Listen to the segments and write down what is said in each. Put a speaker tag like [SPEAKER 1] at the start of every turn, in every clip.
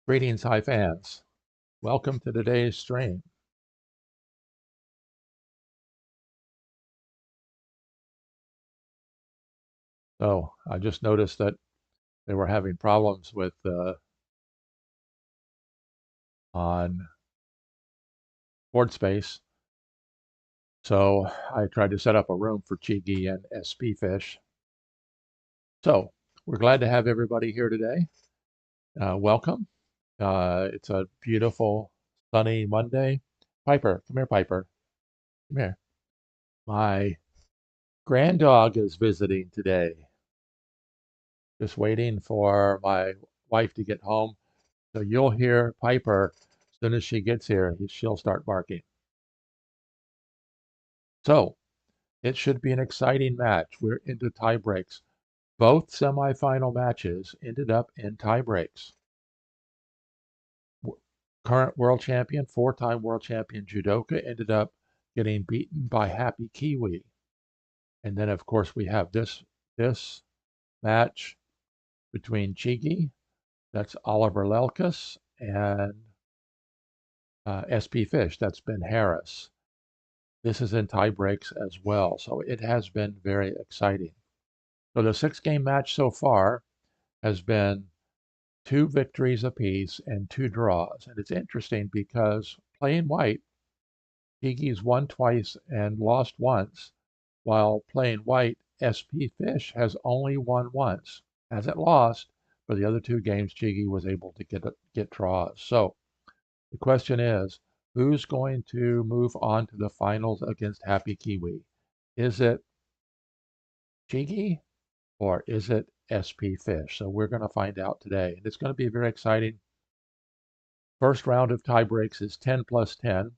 [SPEAKER 1] Greetings, Hive fans. Welcome to today's stream. So I just noticed that they were having problems with on board space. So I tried to set up a room for csigeee and spfish. So we're glad to have everybody here today. Welcome. It's a beautiful sunny Monday. Piper, come here, Piper. Come here. My granddog is visiting today. Just waiting for my wife to get home. So you'll hear Piper as soon as she gets here. She'll start barking. So it should be an exciting match. We're into tie breaks. Both semifinal matches ended up in tie breaks. Current world champion, four-time world champion judoka ended up getting beaten by Happy Kiwi. And then, of course, we have this match between csigeee, that's Oliver Lelkus, and spfish, that's Ben Harris. This is in tie breaks as well, so it has been very exciting. So the six-game match so far has been 2 victories apiece and 2 draws. And it's interesting because playing white, csigeee's won twice and lost once, while playing white, spfish has only won once. Hasn't lost, but the other 2 games csigeee was able to get draws. So the question is, who's going to move on to the finals against Happy Kiwi? Is it csigeee or is it spfish? So we're going to find out today. And it's going to be very exciting. First round of tie breaks is 10 plus 10,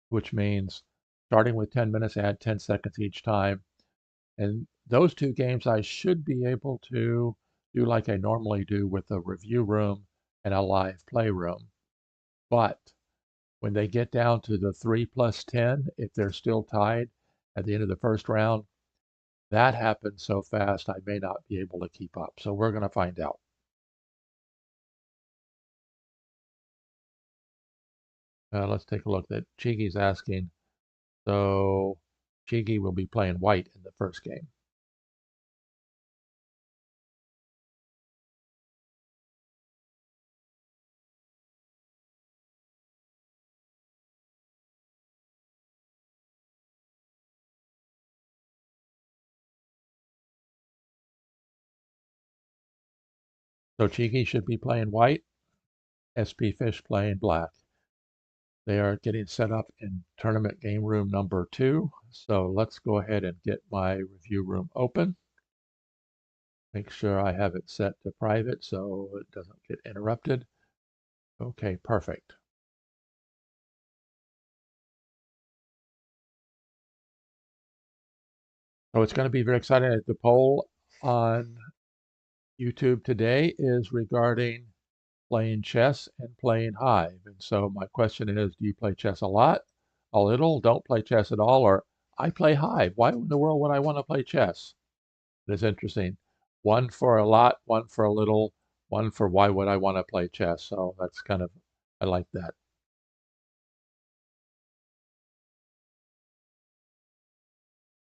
[SPEAKER 1] which means starting with 10 minutes, add 10 seconds each time. And those 2 games I should be able to do like I normally do with a review room and a live play room. But when they get down to the 3 plus 10, if they're still tied at the end of the first round, that happens so fast I may not be able to keep up. So we're going to find out. Let's take a look. That csigeee's asking. So csigeee will be playing white in the first game. So csigeee should be playing white, spfish playing black. They are getting set up in tournament game room number 2. So let's go ahead and get my review room open. Make sure I have it set to private so it doesn't get interrupted. Okay, perfect. So it's going to be very exciting. The poll on YouTube today is regarding playing chess and playing Hive. And so my question is, do you play chess a lot, a little, don't play chess at all, or I play Hive? Why in the world would I want to play chess? It's interesting. One for a lot, one for a little, one for why would I want to play chess? So that's kind of, I like that.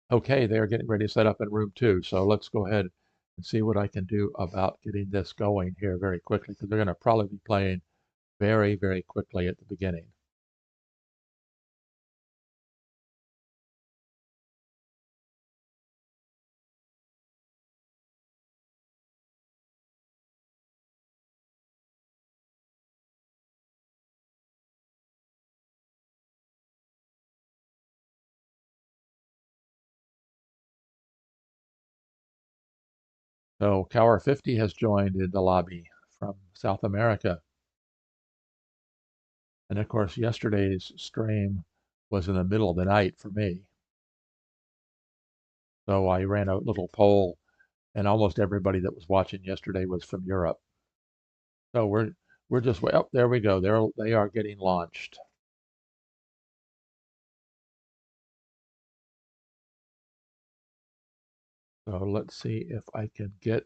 [SPEAKER 1] Okay, they're getting ready to set up in room 2. So let's go ahead and see what I can do about getting this going here very quickly, because they're going to probably be playing very, very quickly at the beginning. So Cower 50 has joined in the lobby from South America. And of course, yesterday's stream was in the middle of the night for me. So I ran a little poll, and almost everybody that was watching yesterday was from Europe. So we're just way up. There we go. They are getting launched. So let's see if I can get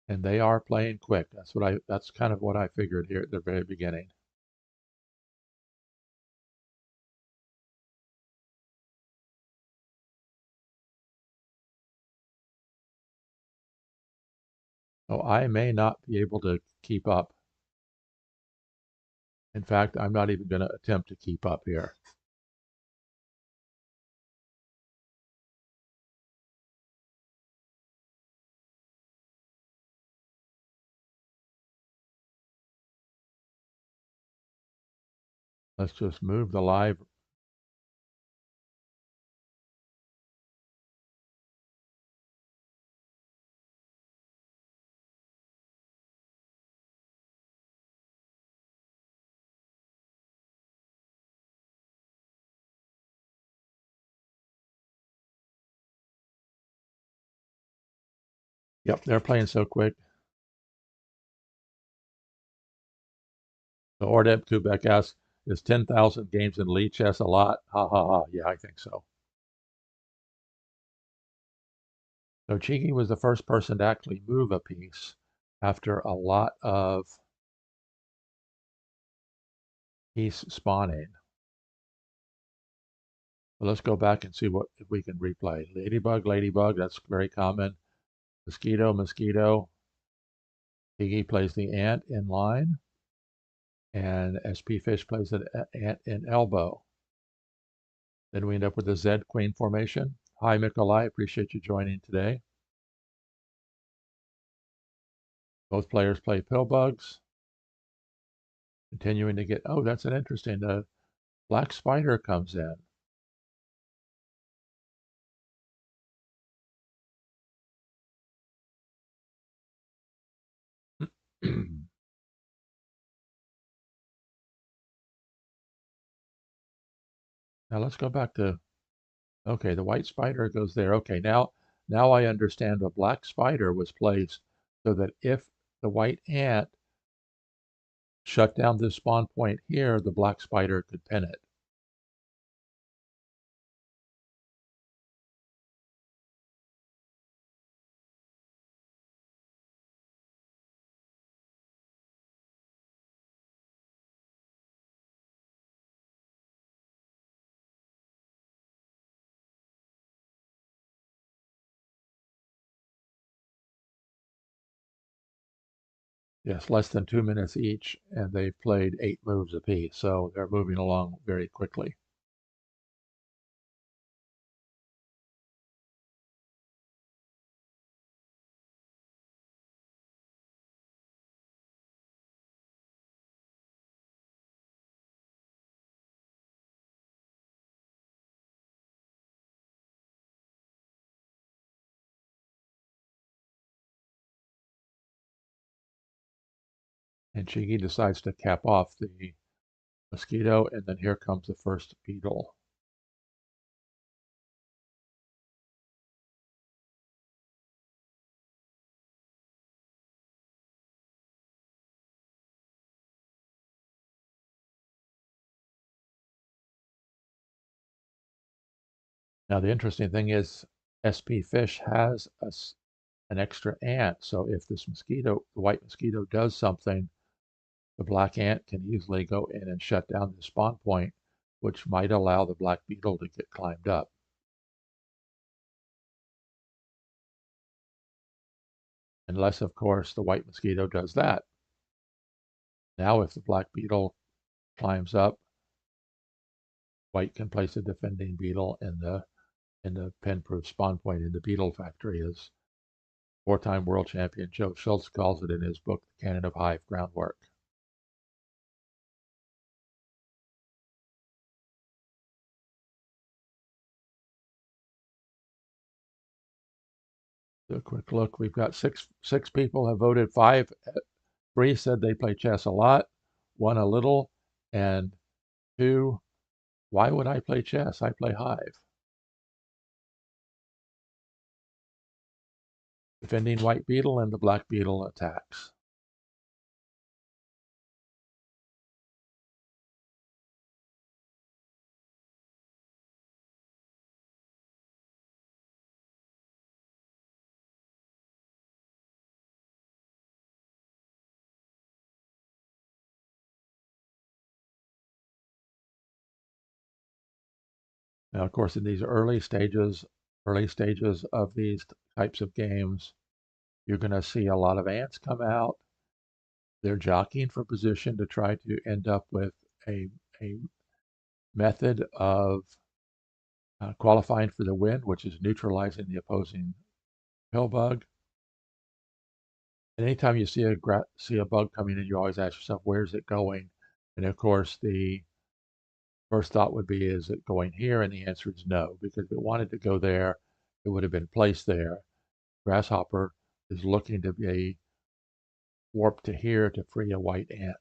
[SPEAKER 1] And they are playing quick. That's kind of what I figured here at the very beginning. So I may not be able to keep up. In fact, I'm not even going to attempt to keep up here. Let's just move the live. Yep, they're playing so quick. So Ordeb Kubek asks, is 10,000 games in lead chess a lot? Ha ha ha. Yeah, I think so. So csigeee was the first person to actually move a piece after a lot of piece spawning. Well, let's go back and see what if we can replay. Ladybug, that's very common. Mosquito. csigeee plays the ant in line, and spfish plays an ant in elbow. Then we end up with the Z queen formation. Hi, Mikolai, appreciate you joining today. Both players play pill bugs. Continuing to get, oh, that's an interesting, black spider comes in. Now let's go back to, okay, the white spider goes there. Okay, now I understand the black spider was placed so that if the white ant shut down this spawn point here, the black spider could pin it. Yes, less than 2 minutes each, and they've played 8 moves apiece, so they're moving along very quickly. And csigeee decides to cap off the mosquito, and then here comes the first beetle. Now the interesting thing is spfish has an extra ant, so if this mosquito, the white mosquito, does something, the black ant can easily go in and shut down the spawn point, which might allow the black beetle to get climbed up. Unless, of course, the white mosquito does that. Now if the black beetle climbs up, white can place a defending beetle in the pin-proof spawn point in the beetle factory, as 4-time world champion Joe Schultz calls it in his book, The Canon of Hive Groundwork. A quick look. We've got six people have voted. 3 said they play chess a lot, 1 a little, and 2, why would I play chess? I play Hive. Defending white beetle and the black beetle attacks. Now, of course, in these early stages of these types of games, you're going to see a lot of ants come out. They're jockeying for position to try to end up with a, a method of qualifying for the win, which is neutralizing the opposing pill bug. And anytime you see a bug coming in, you always ask yourself, where's it going? And of course, the first thought would be, is it going here? And the answer is no, because if it wanted to go there, it would have been placed there. Grasshopper is looking to be warped to here to free a white ant.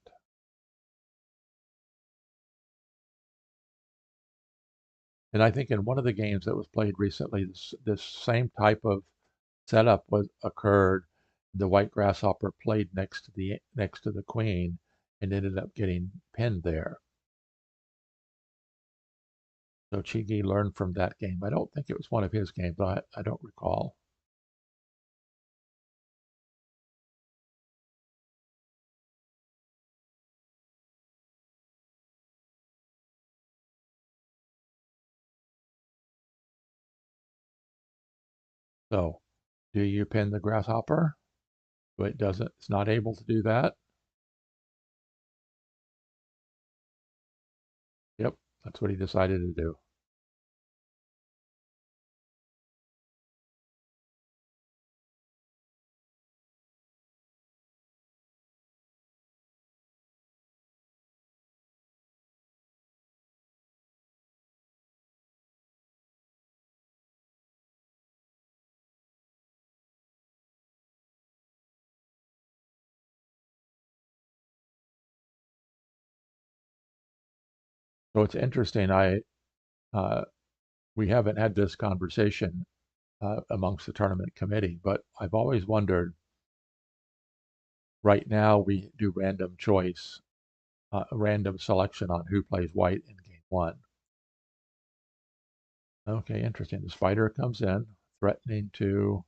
[SPEAKER 1] And I think in one of the games that was played recently, this same type of setup occurred. The white grasshopper played next to the queen and ended up getting pinned there. So csigeee learned from that game. I don't think it was one of his games. I don't recall. So, do you pin the grasshopper? But it doesn't. It's not able to do that. Yep, that's what he decided to do. So it's interesting. Uh, we haven't had this conversation amongst the tournament committee, but I've always wondered. Right now, we do random choice, random selection on who plays white in game one. Okay, interesting. The spider comes in, threatening to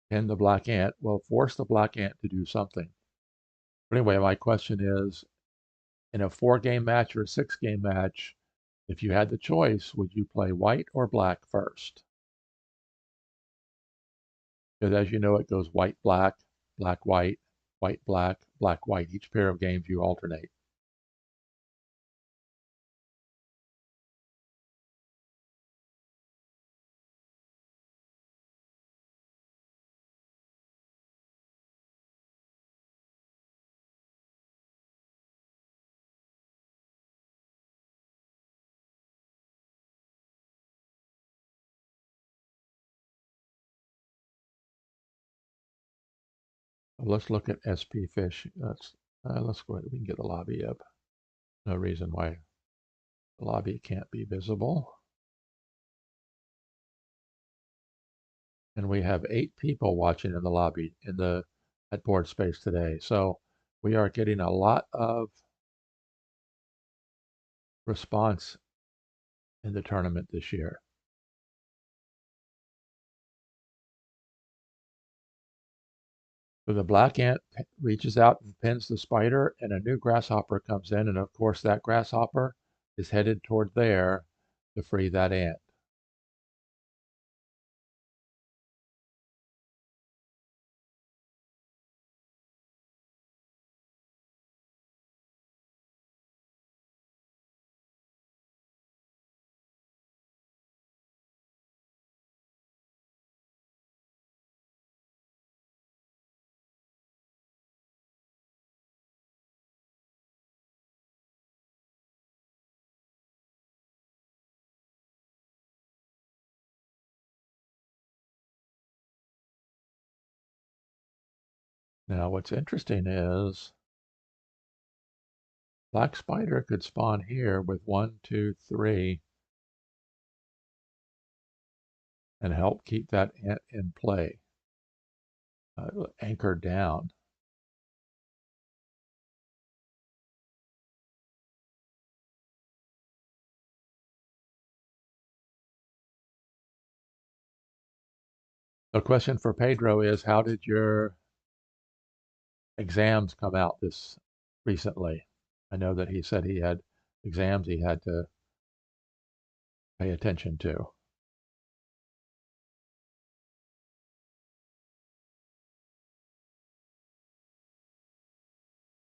[SPEAKER 1] pin the black ant. Well, force the black ant to do something. But anyway, my question is, in a 4-game match or a 6-game match, if you had the choice, would you play white or black first? Because as you know, it goes white, black, black, white, white, black, black, white. Each pair of games you alternate. Let's look at spfish. Let's go ahead. We can get the lobby up. No reason why the lobby can't be visible. And we have 8 people watching in the lobby at board space today. So we are getting a lot of response in the tournament this year. So the black ant reaches out and pins the spider, and a new grasshopper comes in, and of course that grasshopper is headed toward there to free that ant. Now what's interesting is black spider could spawn here with 1, 2, 3 and help keep that ant in play, anchored down. The question for Pedro is, how did your exams come out this recently? I know that he said he had exams he had to pay attention to.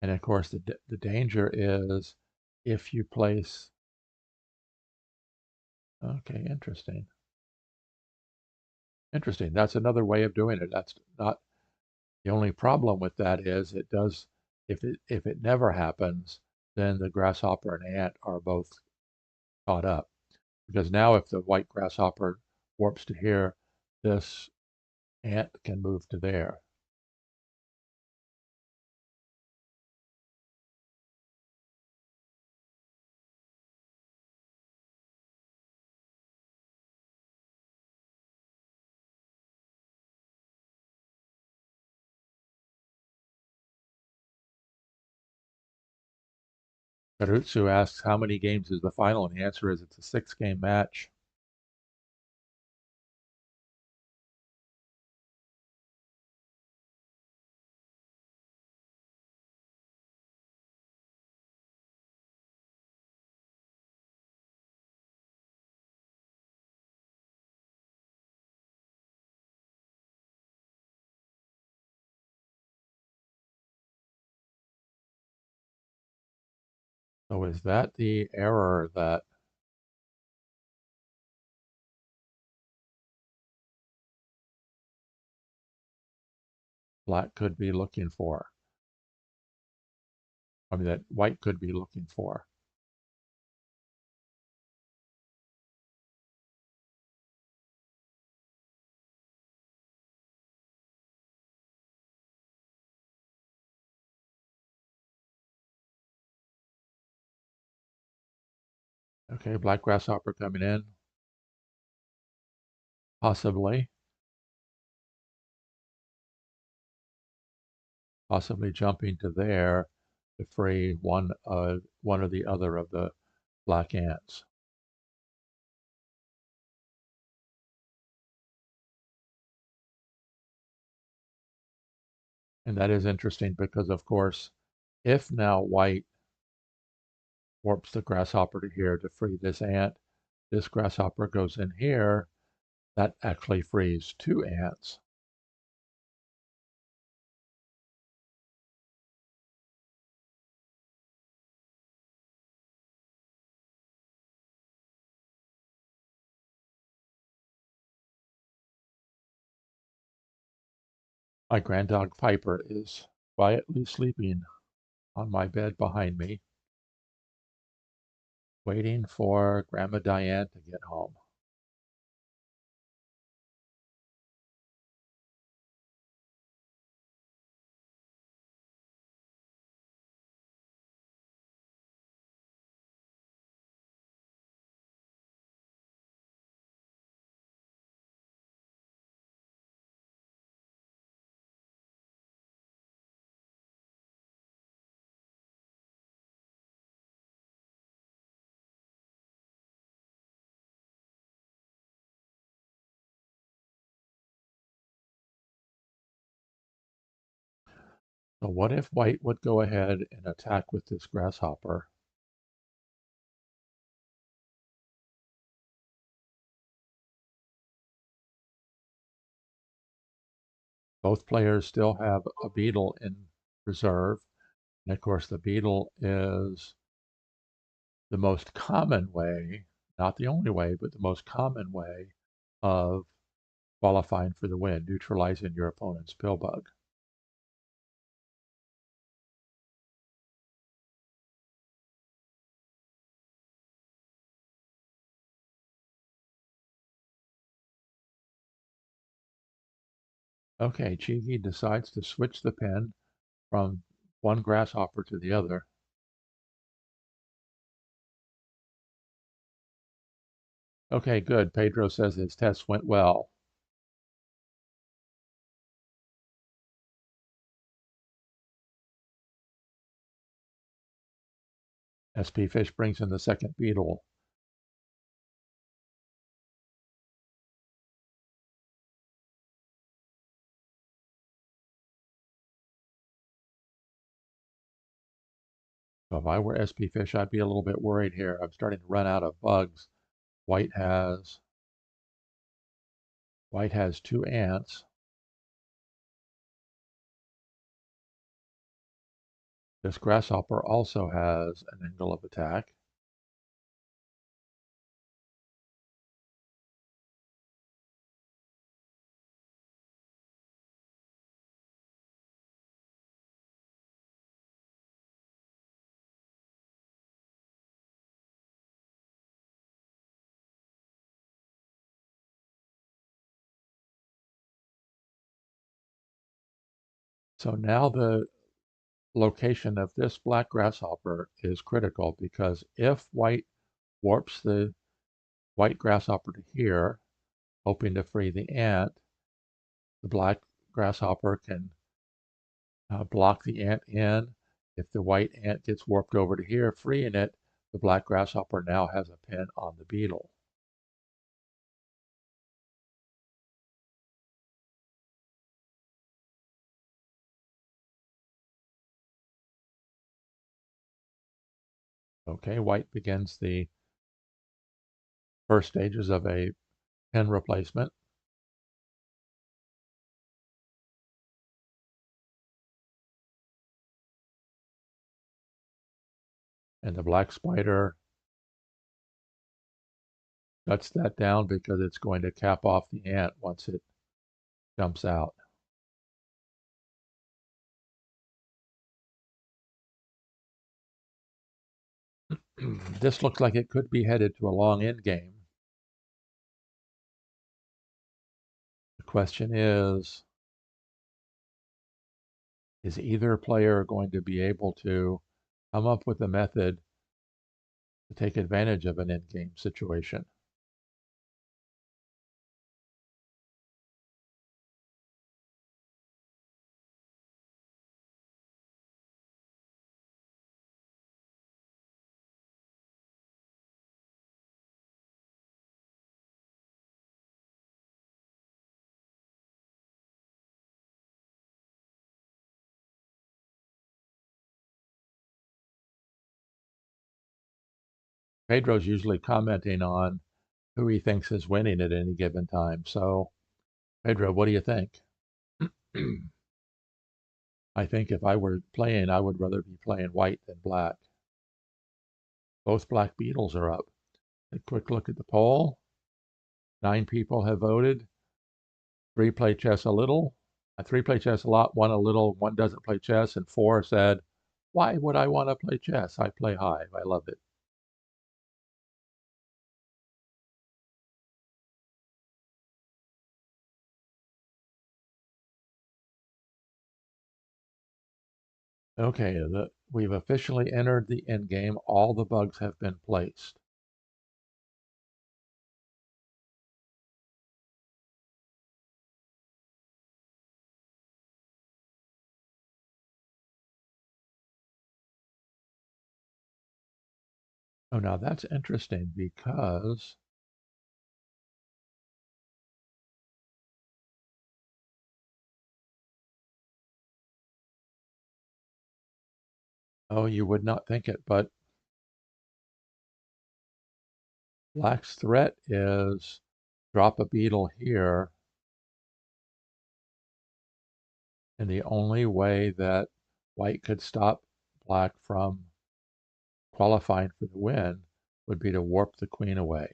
[SPEAKER 1] And of course, the danger is if you place, okay, interesting. Interesting. That's another way of doing it. That's not the only problem with that is it does, if it never happens, then the grasshopper and ant are both caught up. Because now if the white grasshopper warps to here, this ant can move to there. Karutsu asks, how many games is the final? And the answer is it's a 6-game match. So is that the error that black could be looking for? I mean, that white could be looking for. Okay, black grasshopper coming in, possibly jumping to there to free one or the other of the black ants. And that is interesting because, of course, if now white warps the grasshopper to here to free this grasshopper goes in here, that actually frees 2 ants. My granddog Piper is quietly sleeping on my bed behind me, waiting for Grandma Diane to get home. So what if white would go ahead and attack with this grasshopper? Both players still have a beetle in reserve. And of course, the beetle is the most common way, not the only way, but the most common way of qualifying for the win, neutralizing your opponent's pill bug. Okay, csigeee decides to switch the pen from one grasshopper to the other. Okay, good. Pedro says his test went well. spfish brings in the second beetle. So if I were spfish, I'd be a little bit worried here. I'm starting to run out of bugs. White has 2 ants. This grasshopper also has an angle of attack. So now the location of this black grasshopper is critical, because if white warps the white grasshopper to here, hoping to free the ant, the black grasshopper can block the ant in. If the white ant gets warped over to here, freeing it, the black grasshopper now has a pin on the beetle. Okay, white begins the first stages of a pin replacement. And the black spider cuts that down because it's going to cap off the ant once it jumps out. This looks like it could be headed to a long end game. The question is either player going to be able to come up with a method to take advantage of an end game situation? Pedro's usually commenting on who he thinks is winning at any given time. So, Pedro, what do you think? I think if I were playing, I would rather be playing white than black. Both black beetles are up. A quick look at the poll. 9 people have voted. 3 play chess a little. 3 play chess a lot, 1 a little, 1 doesn't play chess, and 4 said, why would I want to play chess? I play Hive. I love it. Okay, we've officially entered the end game. All the bugs have been placed. Oh, now that's interesting because oh, you would not think it, but black's threat is drop a beetle here, and the only way that white could stop black from qualifying for the win would be to warp the queen away.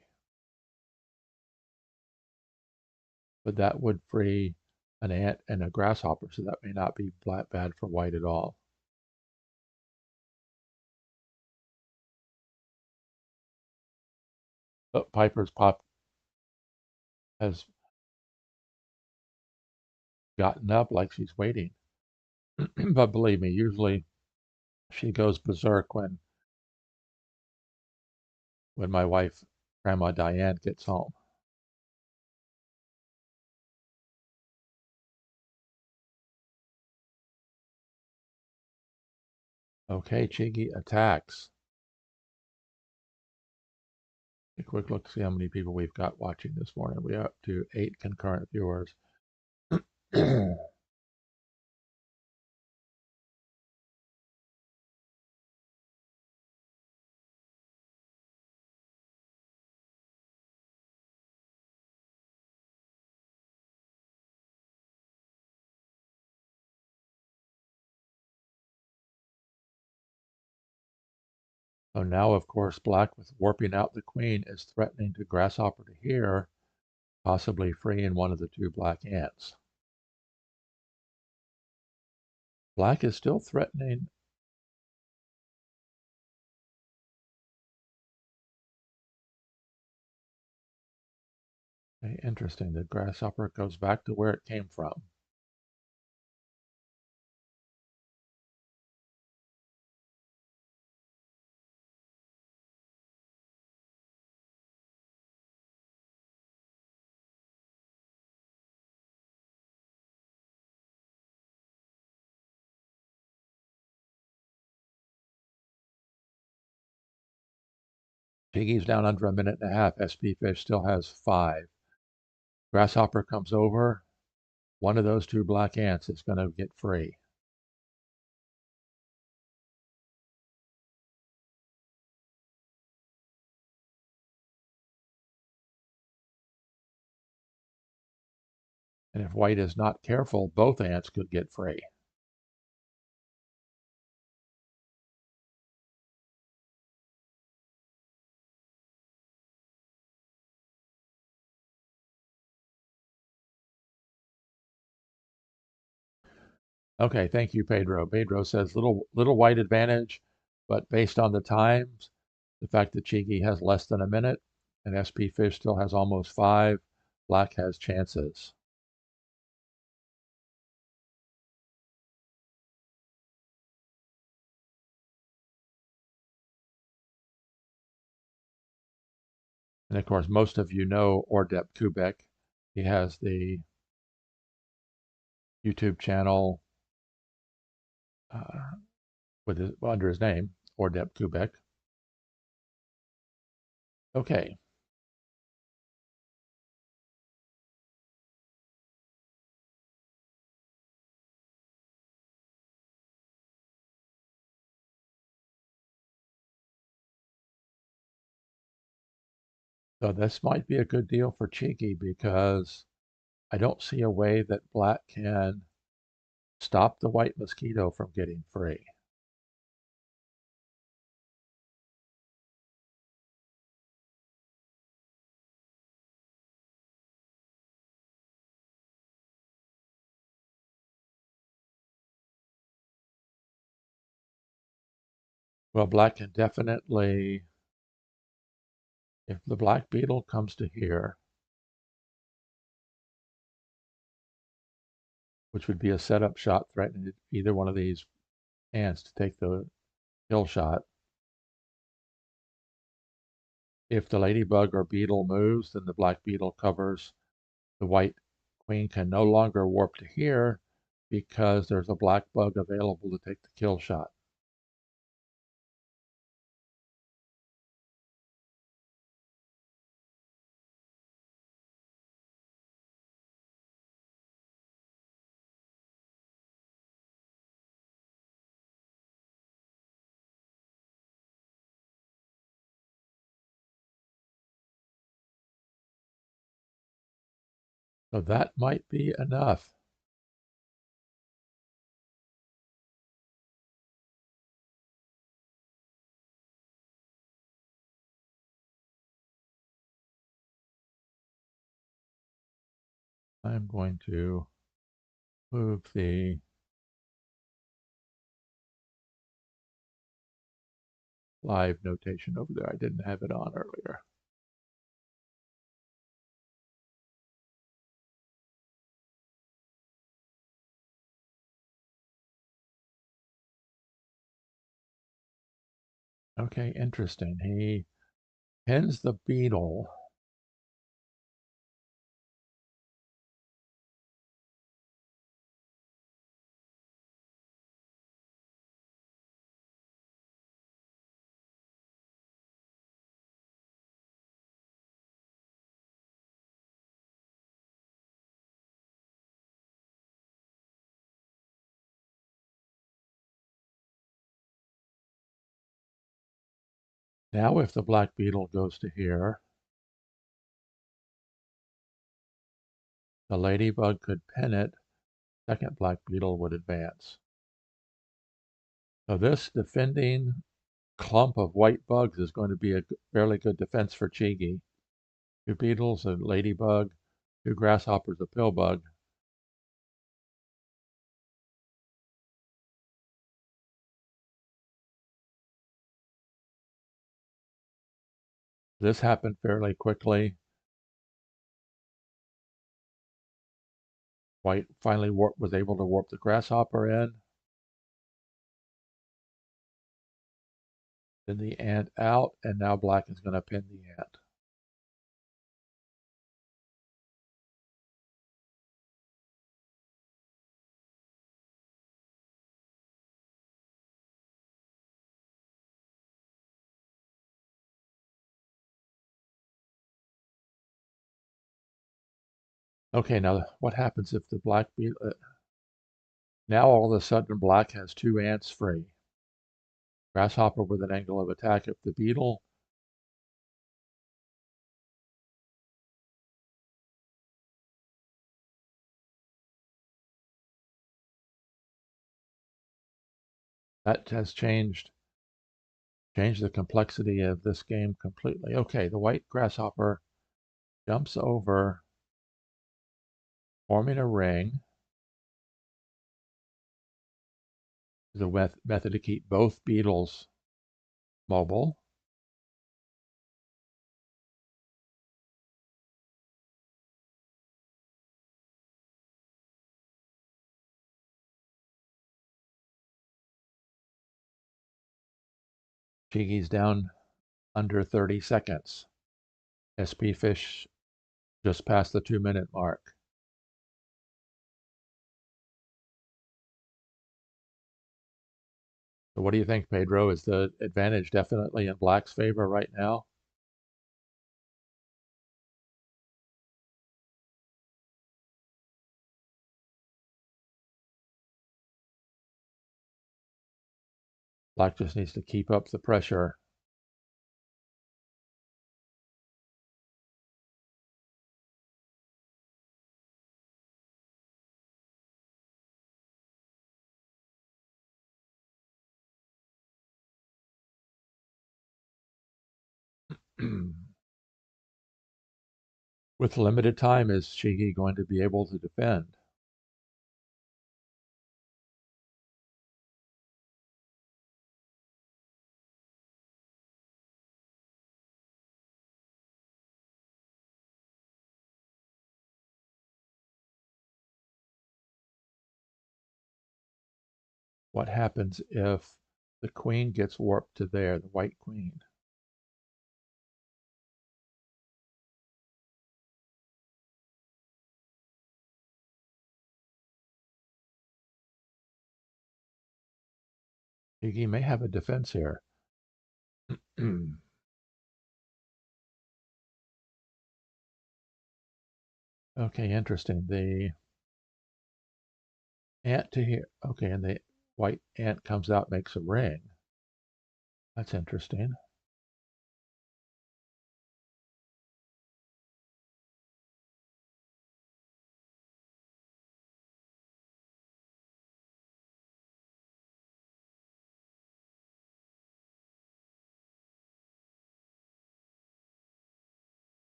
[SPEAKER 1] But that would free an ant and a grasshopper, so that may not be bad for white at all. But Piper's pop has gotten up like she's waiting. But believe me, usually she goes berserk when my wife, Grandma Diane, gets home. Okay, csigeee attacks. A quick look to see how many people we've got watching this morning. We're up to 8 concurrent viewers. So now, of course, black with warping out the queen is threatening to grasshopper to here, possibly freeing one of the two black ants. Black is still threatening. Okay, interesting. The grasshopper goes back to where it came from. Piggy's down under a minute and a half. spfish still has 5. Grasshopper comes over. One of those two black ants is going to get free. And if white is not careful, both ants could get free. Okay, thank you, Pedro. Pedro says little white advantage, but based on the times, the fact that csigeee has less than a minute and spfish still has almost 5, black has chances. And of course, most of you know Ordep Kubek. He has the YouTube channel under his name, Ordep Kubek. Okay. So this might be a good deal for csigeee because I don't see a way that black can stop the white mosquito from getting free. Well, black can definitely, if the black beetle comes to here, which would be a setup shot threatening either one of these ants to take the kill shot. If the ladybug or beetle moves, then the black beetle covers. The white queen can no longer warp to here because there's a black bug available to take the kill shot. So that might be enough. I'm going to move the live notation over there. I didn't have it on earlier. Okay, interesting. He pins the beetle. Now if the black beetle goes to here, the ladybug could pin it. Second black beetle would advance. So this defending clump of white bugs is going to be a fairly good defense for csigeee. 2 beetles, a ladybug, 2 grasshoppers, a pill bug. This happened fairly quickly. White finally was able to warp the grasshopper in. Then the ant out, and now black is going to pin the ant. Okay, now what happens if the black beetle... now all of a sudden black has 2 ants free. Grasshopper with an angle of attack. If the beetle... that has changed the complexity of this game completely. Okay, the white grasshopper jumps over, forming a ring. The method to keep both beetles mobile. csigeee's down under 30 seconds. spfish just past the 2-minute mark. So what do you think, Pedro? Is the advantage definitely in black's favor right now? Black just needs to keep up the pressure. With limited time, is csigeee going to be able to defend? What happens if the queen gets warped to there, the white queen? csigeee may have a defense here. Okay, interesting. The ant to here. Okay, and the white ant comes out, makes a ring. That's interesting.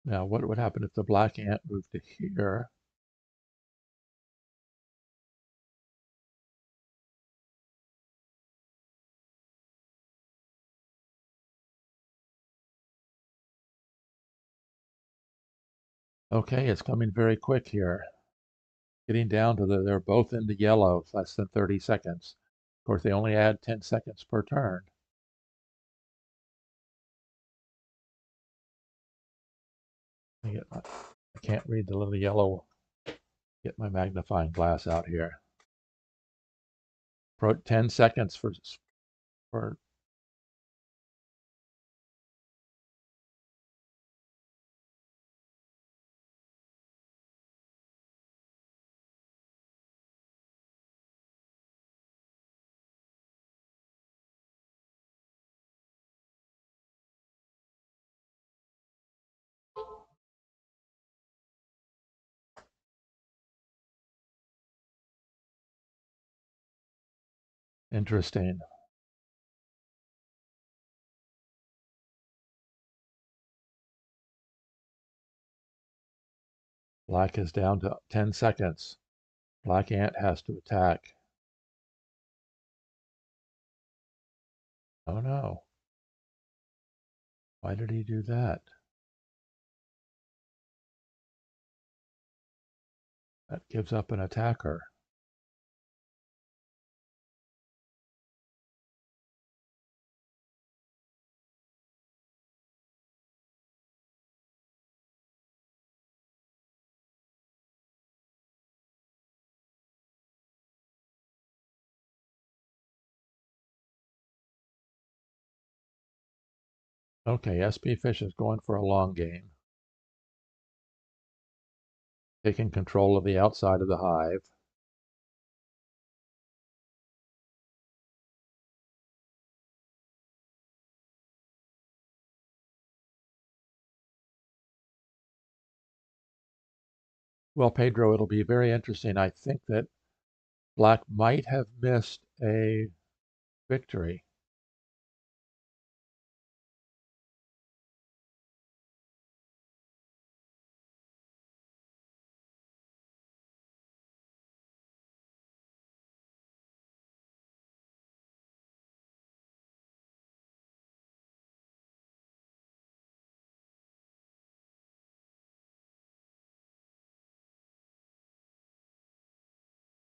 [SPEAKER 1] Now, what would happen if the black ant moved to here? Okay, it's coming very quick here. Getting down to they're both in the yellow, less than 30 seconds. Of course, they only add 10 seconds per turn. I can't read the little yellow. Get my magnifying glass out here. 10 seconds for Interesting. Black is down to 10 seconds. Black ant has to attack. Oh no. Why did he do that? That gives up an attacker. Okay, spfish is going for a long game, taking control of the outside of the hive. Well, Pedro, it'll be very interesting. I think that Black might have missed a victory.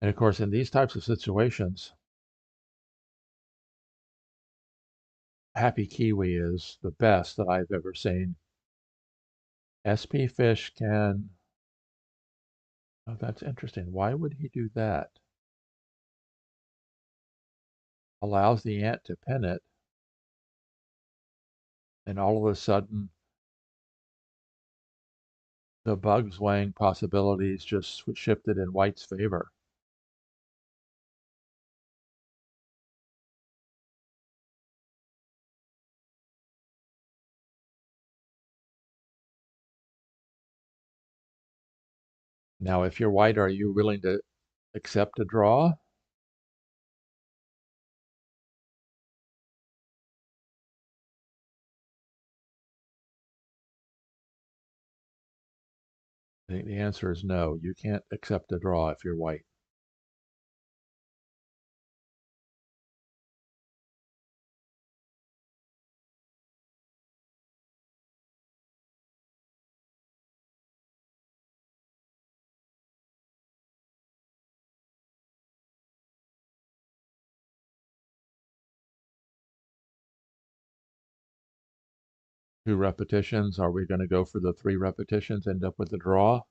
[SPEAKER 1] And of course, in these types of situations, Happy Kiwi is the best that I've ever seen. spfish can... Oh, that's interesting. Why would he do that? Allows the ant to pin it, and all of a sudden, the bug's weighing possibilities just shifted in White's favor. Now, if you're White, are you willing to accept a draw? I think the answer is no. You can't accept a draw if you're White. Two repetitions. Are we going to go for the 3 repetitions, end up with a draw?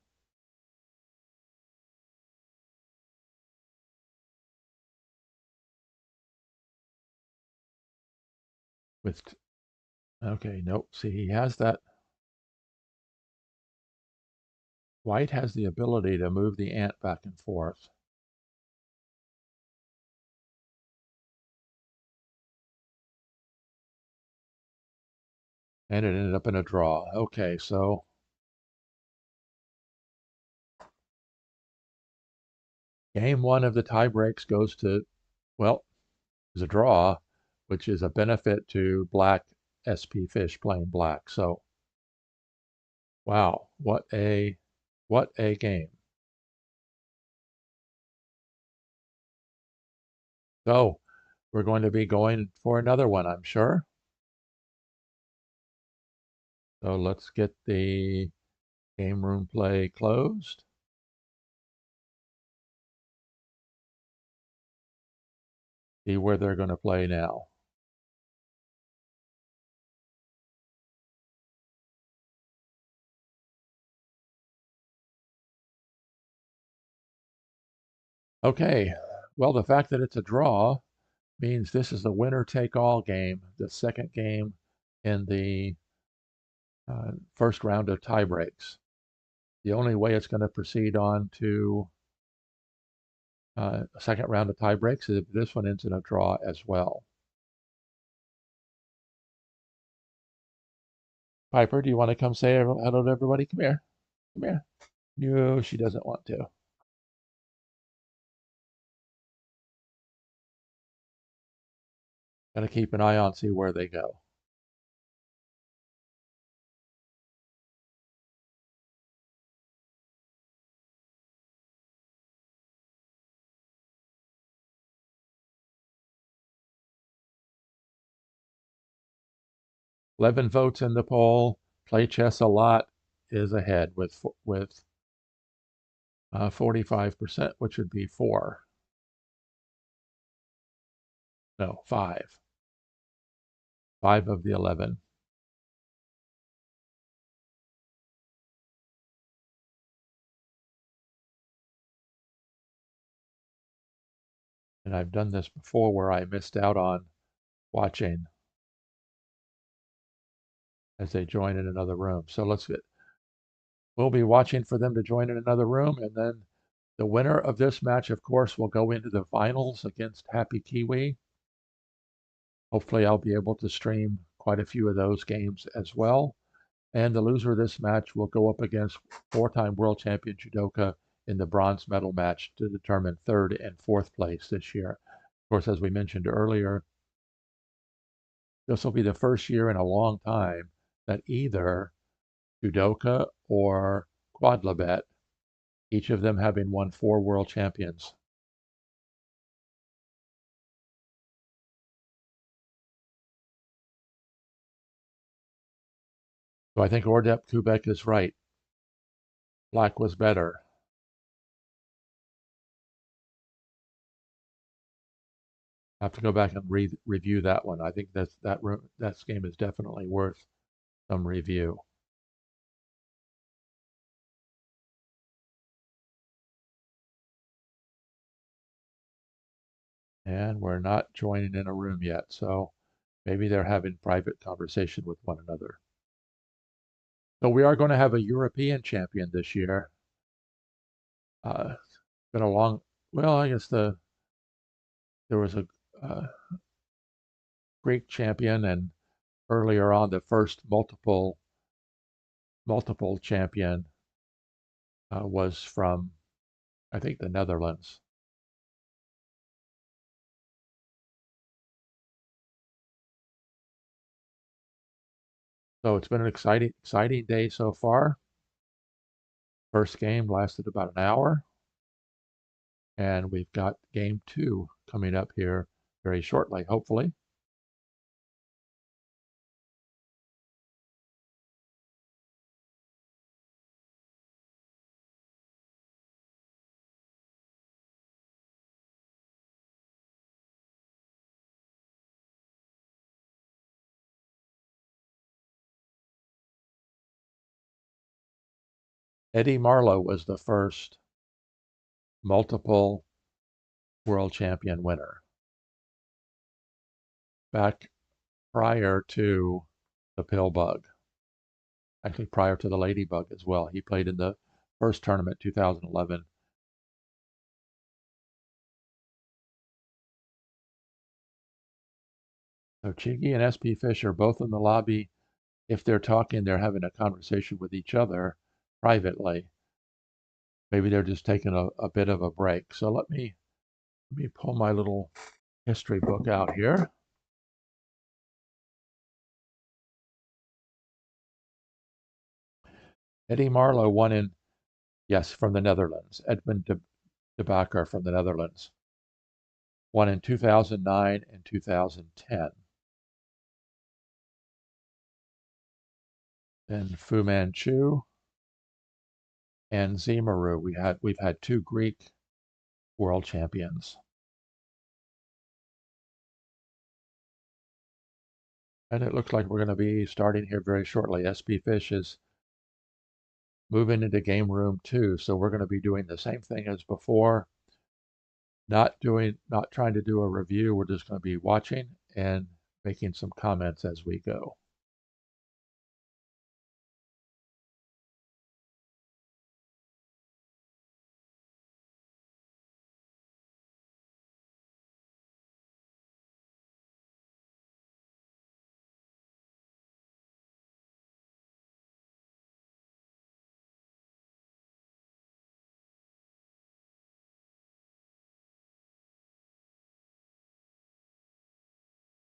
[SPEAKER 1] With Okay, nope. See, he has that. White has the ability to move the ant back and forth. And it ended up in a draw. Okay, so game 1 of the tie breaks goes to, well, is a draw, which is a benefit to Black spfish playing Black. So, wow, what a game. So, we're going to be going for another one, I'm sure. So let's get the game room play closed. See where they're going to play now. Okay, well, the fact that it's a draw means this is a winner-take-all game, the second game in the first round of tie breaks. The only way it's going to proceed on to a second round of tie breaks is if this one ends in a draw as well. Piper, do you want to come say hello to everybody? Come here. Come here. No, she doesn't want to. Got to keep an eye on, see where they go. Eleven votes in the poll. Play chess a lot is ahead with 45%, which would be 4. No, 5. 5 of the 11. And I've done this before where I missed out on watching as they join in another room. So we'll be watching for them to join in another room, and then the winner of this match, of course, will go into the finals against Happy Kiwi. Hopefully I'll be able to stream quite a few of those games as well. And the loser of this match will go up against 4-time world champion judoka in the bronze medal match to determine 3rd and 4th place this year. Of course, as we mentioned earlier, this will be the first year in a long time that either judoka or quadlibet, each of them having won 4 world champions. So I think Ordep Kubek is right. Black was better. I have to go back and review that one. I think that game is definitely worth some review. And we're not joining in a room yet, so maybe they're having private conversation with one another. So we are going to have a European champion this year. It's been a long, well, I guess there was a Greek champion, and earlier on the first multiple champion was from, I think, the Netherlands. So it's been an exciting day so far. First game lasted about an hour, and we've got game 2 coming up here very shortly, hopefully. Eddie Marlowe was the first multiple world champion winner back prior to the pill bug, actually prior to the ladybug as well. He played in the first tournament, 2011. So csigeee and spfish are both in the lobby. If they're talking, they're having a conversation with each other privately. Maybe they're just taking a bit of a break. So let me pull my little history book out here. Eddie Marlowe won in, yes, from the Netherlands. Edmund de Backer from the Netherlands. Won in 2009 and 2010. Then Fu Manchu and Zimaru. We've had 2 Greek world champions. And it looks like we're going to be starting here very shortly. spfish is moving into game room 2, so we're going to be doing the same thing as before. Not trying to do a review. We're just going to be watching and making some comments as we go.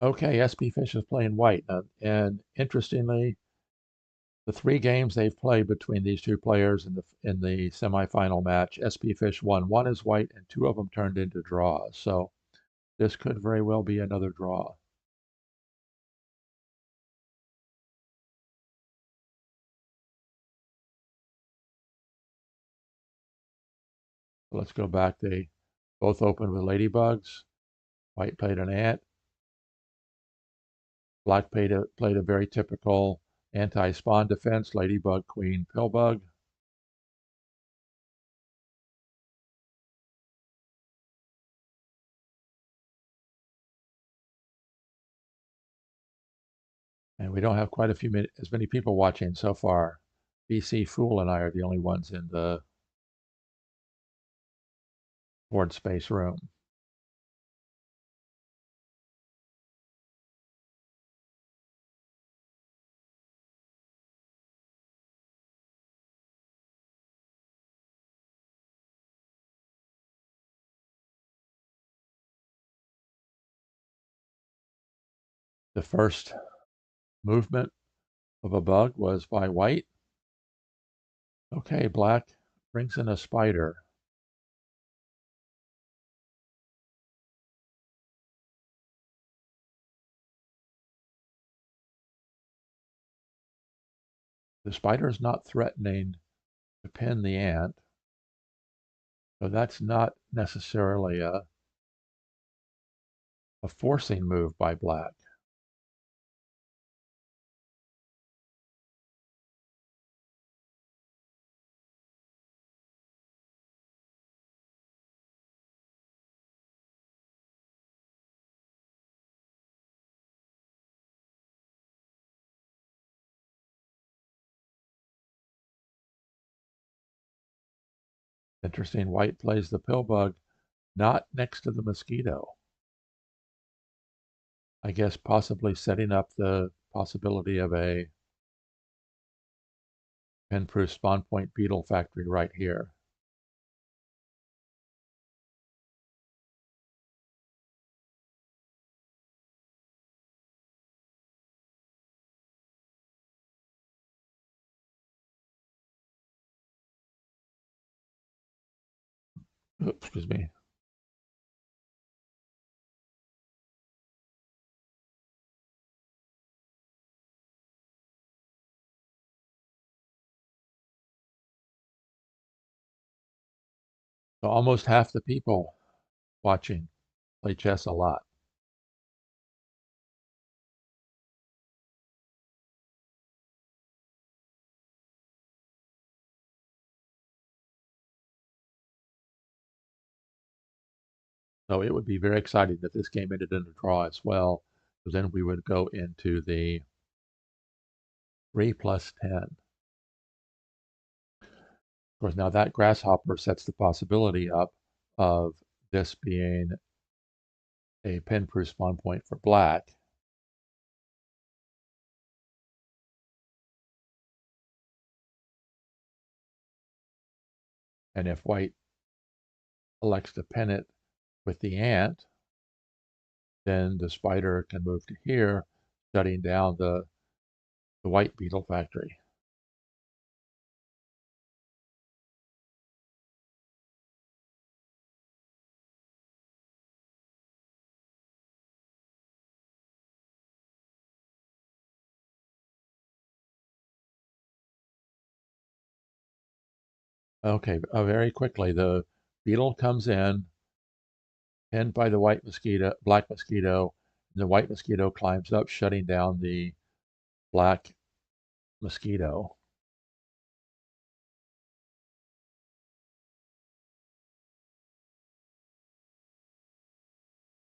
[SPEAKER 1] Okay, spfish is playing white. And interestingly, the 3 games they've played between these two players in the semifinal match, spfish won. One is white, and 2 of them turned into draws. So this could very well be another draw. Let's go back. They both opened with ladybugs. White played an ant. Black played a very typical anti-spawn defense, ladybug, queen, pillbug. And we don't have quite as many people watching so far. BC Fool and I are the only ones in the board space room. The first movement of a bug was by white. Okay, black brings in a spider. The spider is not threatening to pin the ant, so that's not necessarily a forcing move by black. Interesting, white plays the pillbug not next to the mosquito. I guess possibly setting up the possibility of a pin-proof spawn point beetle factory right here. Oops, excuse me. So almost half the people watching play chess a lot. So it would be very exciting if this game ended in a draw as well, because then we would go into the 3 plus 10. Of course, now that grasshopper sets the possibility up of this being a pin-proof spawn point for black. And if white elects to pin it with the ant, then the spider can move to here, shutting down the white beetle factory. Okay, very quickly, the beetle comes in, pinned by the black mosquito. And the white mosquito climbs up, shutting down the black mosquito.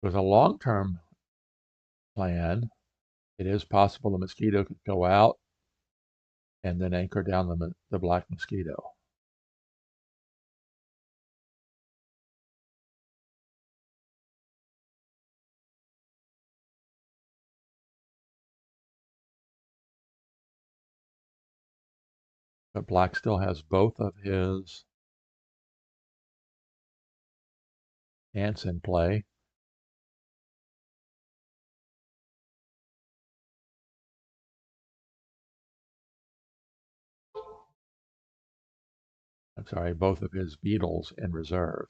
[SPEAKER 1] With a long-term plan, it is possible the mosquito could go out and then anchor down the black mosquito. But black still has both of his ants in play. I'm sorry, both of his beetles in reserve.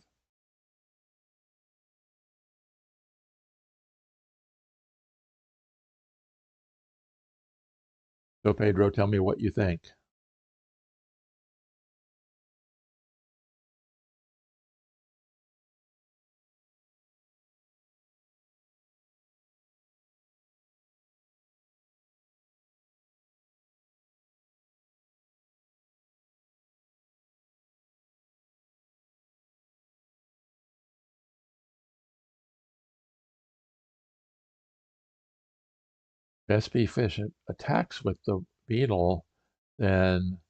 [SPEAKER 1] So Pedro, tell me what you think. If spfish attacks with the beetle, then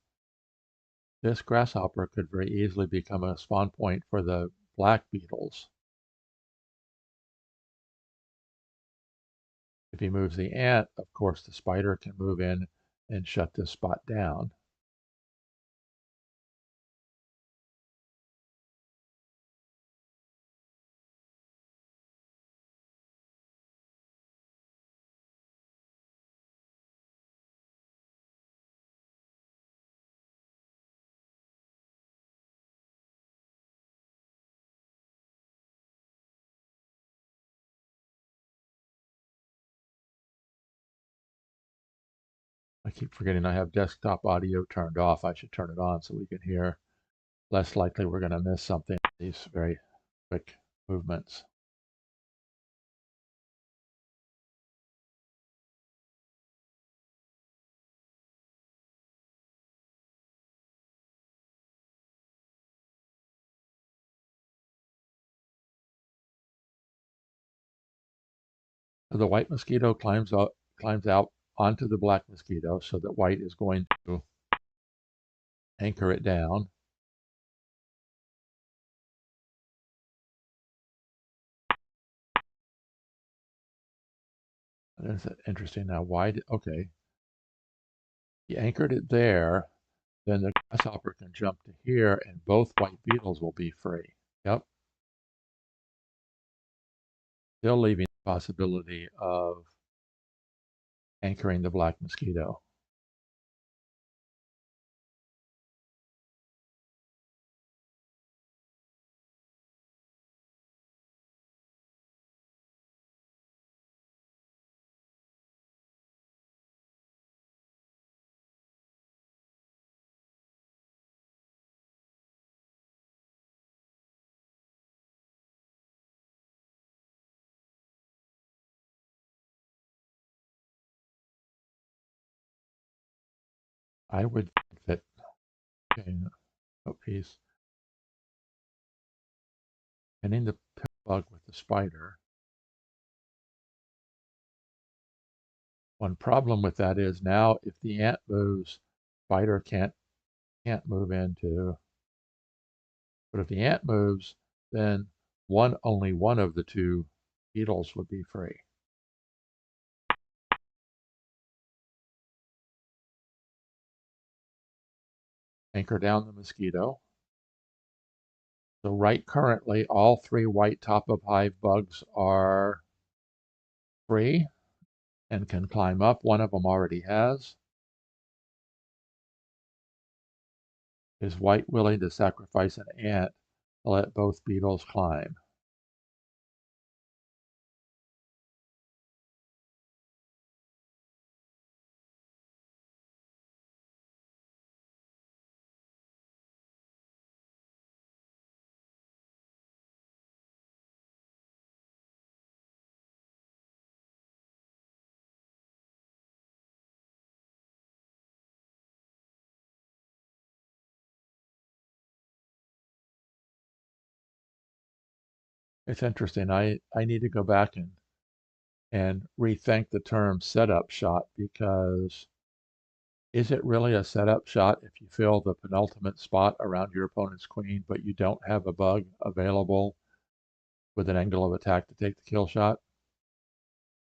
[SPEAKER 1] this grasshopper could very easily become a spawn point for the black beetles. If he moves the ant, of course, the spider can move in and shut this spot down. I keep forgetting I have desktop audio turned off. I should turn it on so we can hear. Less likely we're going to miss something in these very quick movements. So the white mosquito climbs out onto the black mosquito so that white is going to anchor it down. That's interesting. Now, okay, he anchored it there, then the grasshopper can jump to here and both white beetles will be free. Yep. Still leaving the possibility of anchoring the black mosquito. I would think that, okay, oh, he's pinning the bug with the spider. One problem with that is now if the ant moves, spider can't move into. But if the ant moves, then only one of the two beetles would be free. Anchor down the mosquito. So right currently, all three white top of hive bugs are free and can climb up. One of them already has. Is white willing to sacrifice an ant to let both beetles climb? It's interesting. I need to go back and rethink the term setup shot because is it really a setup shot if you fill the penultimate spot around your opponent's queen, but you don't have a bug available with an angle of attack to take the kill shot?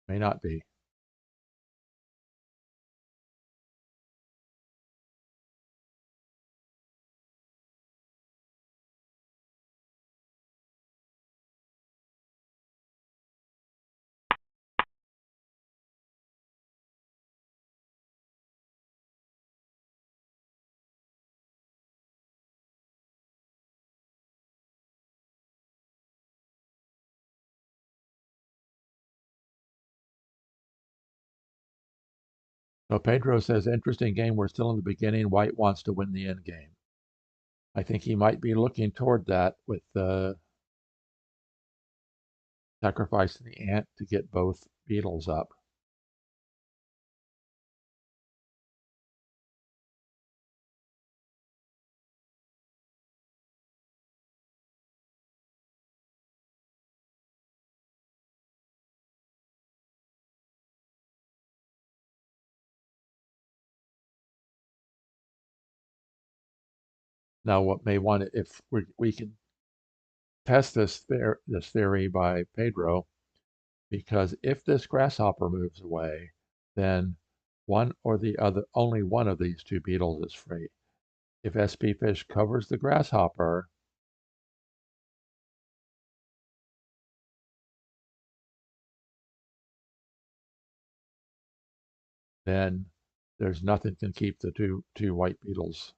[SPEAKER 1] May not be. So Pedro says, interesting game. We're still in the beginning. White wants to win the end game. I think he might be looking toward that with sacrificing the ant to get both beetles up. Now, what may want to, if we can test this theory by Pedro, because if this grasshopper moves away, then one or the other, only one of these two beetles is free. If spfish covers the grasshopper, then there's nothing can keep the two white beetles.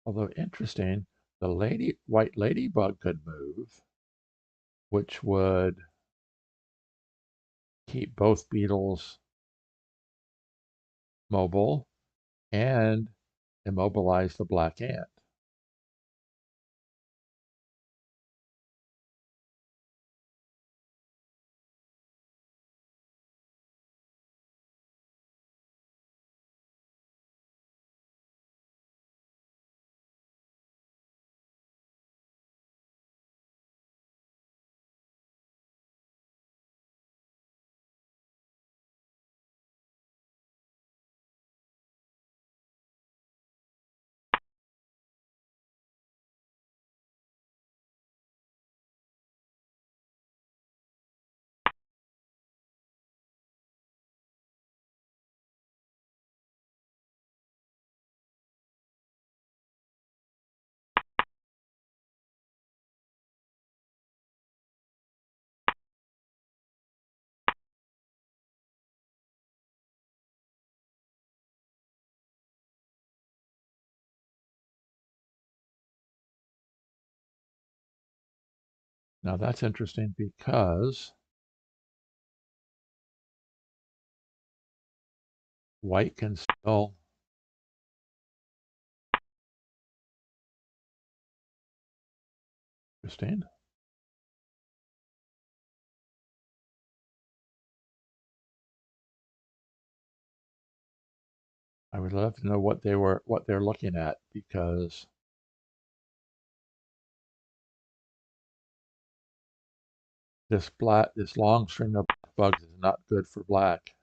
[SPEAKER 1] Although interesting, the white ladybug could move, which would keep both beetles mobile and immobilize the black ant. Now that's interesting because white can still interesting. I would love to know what they're looking at, because this long string of bugs is not good for black.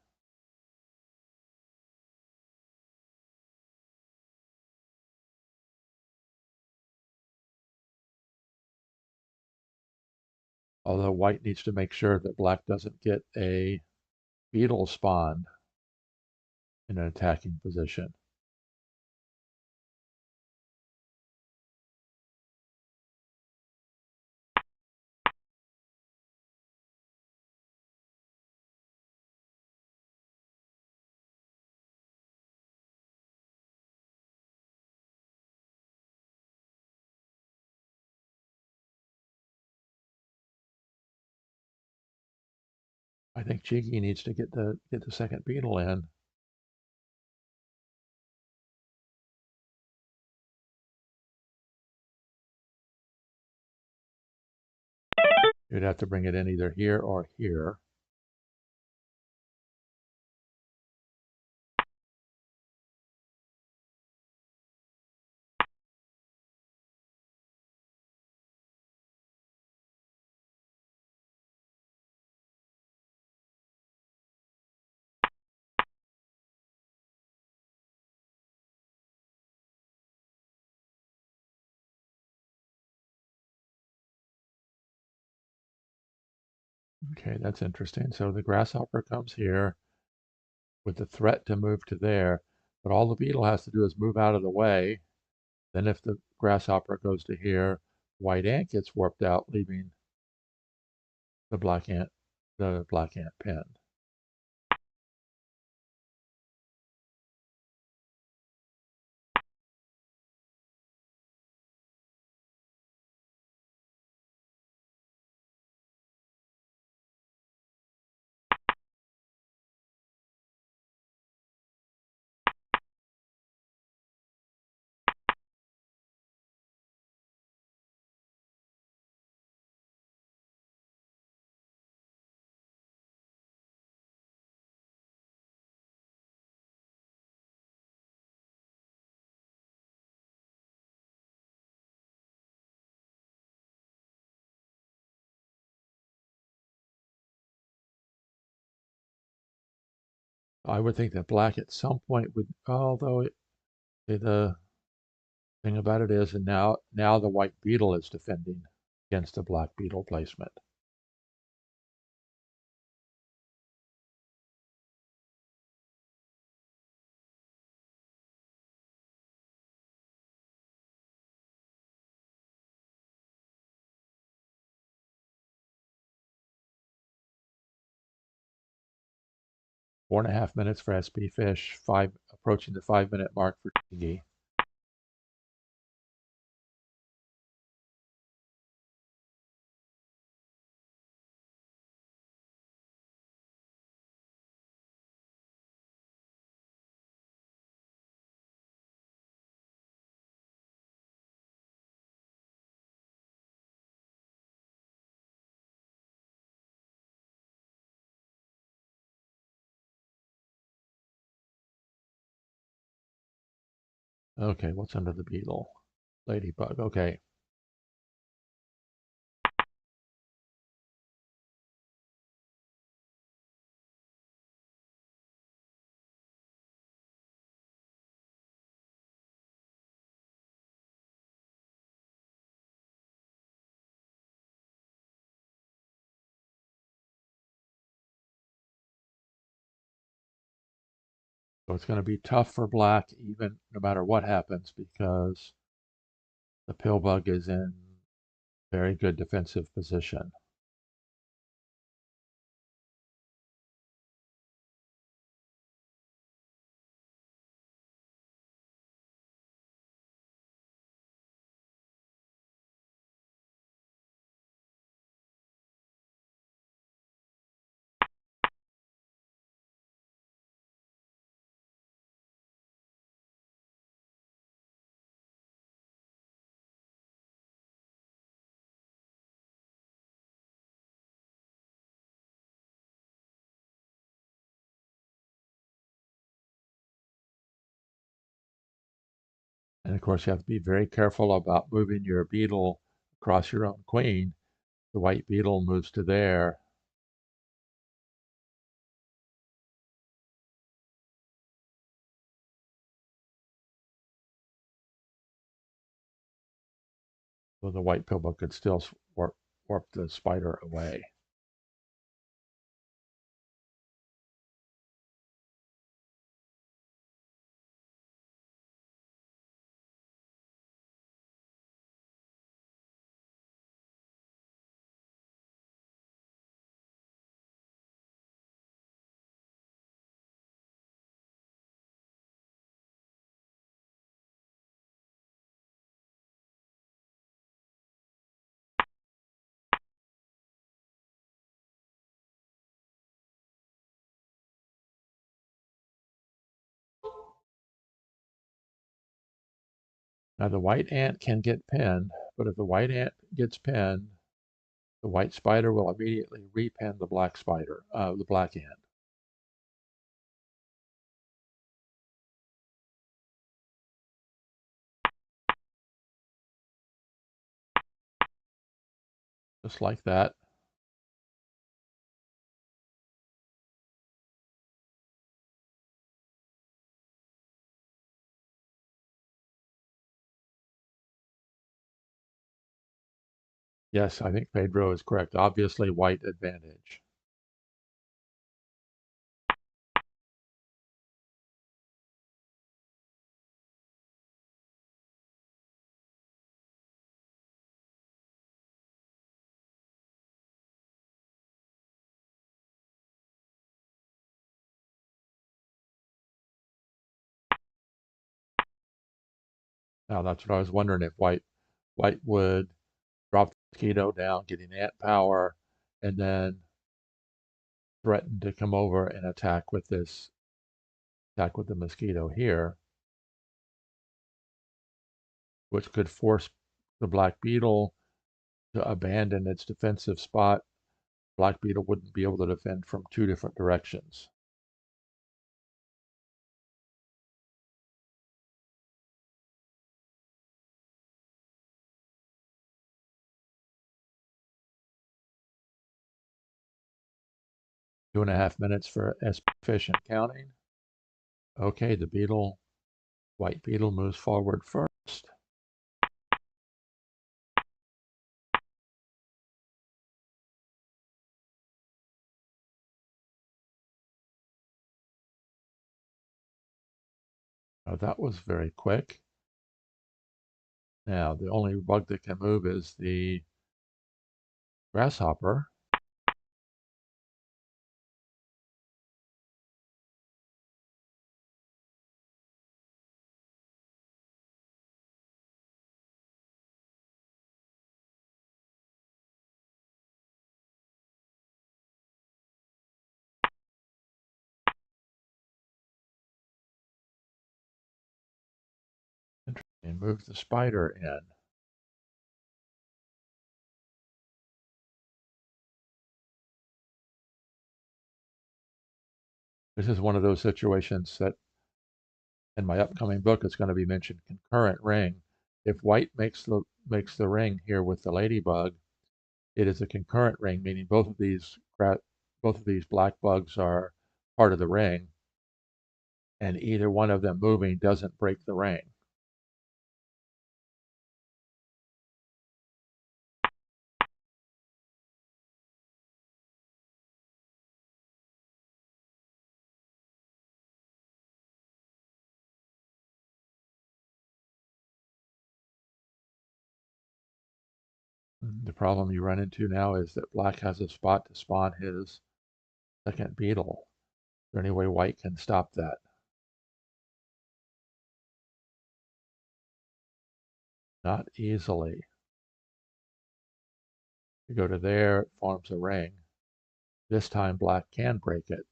[SPEAKER 1] Although white needs to make sure that black doesn't get a beetle spawned in an attacking position. I think csigeee needs to get the second beetle in. You'd have to bring it in either here or here. Okay, that's interesting. So the grasshopper comes here with the threat to move to there, but all the beetle has to do is move out of the way. Then if the grasshopper goes to here, white ant gets warped out, leaving the black ant pinned. I would think that black at some point would, although the thing about it is, and now the white beetle is defending against the black beetle placement. Four and a half minutes for spfish, approaching the 5-minute mark for csigeee. Okay, what's under the beetle? Ladybug, okay. So it's going to be tough for black even no matter what happens because the pill bug is in very good defensive position. And of course, you have to be very careful about moving your beetle across your own queen. The white beetle moves to there. So the white pillbug could still warp the spider away. Now the white ant can get pinned, but if the white ant gets pinned, the white spider will immediately repin the black spider, the black ant. Just like that. Yes, I think Pedro is correct. Obviously, white advantage. Now that's what I was wondering if white would drop the mosquito down, getting ant power, and then threaten to come over and attack with the mosquito here, which could force the black beetle to abandon its defensive spot. Black beetle wouldn't be able to defend from two different directions. 2.5 minutes for spfish and counting. Okay, the beetle, white beetle moves forward first. Oh, that was very quick. Now, the only bug that can move is the grasshopper. And move the spider in. This is one of those situations that in my upcoming book is going to be mentioned concurrent ring. If white makes the ring here with the ladybug, it is a concurrent ring, meaning both of these black bugs are part of the ring, and either one of them moving doesn't break the ring. The problem you run into now is that black has a spot to spawn his second beetle. Is there any way white can stop that? Not easily. You go to there, it forms a ring. This time black can break it.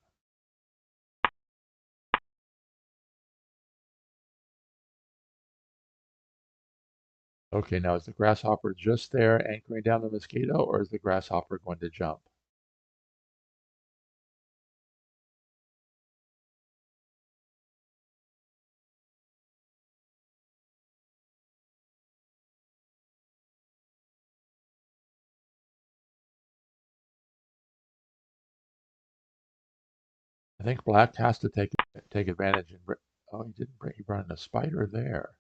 [SPEAKER 1] Okay, now is the grasshopper just there anchoring down the mosquito, or is the grasshopper going to jump? I think black has to take advantage and oh, he brought in a spider there.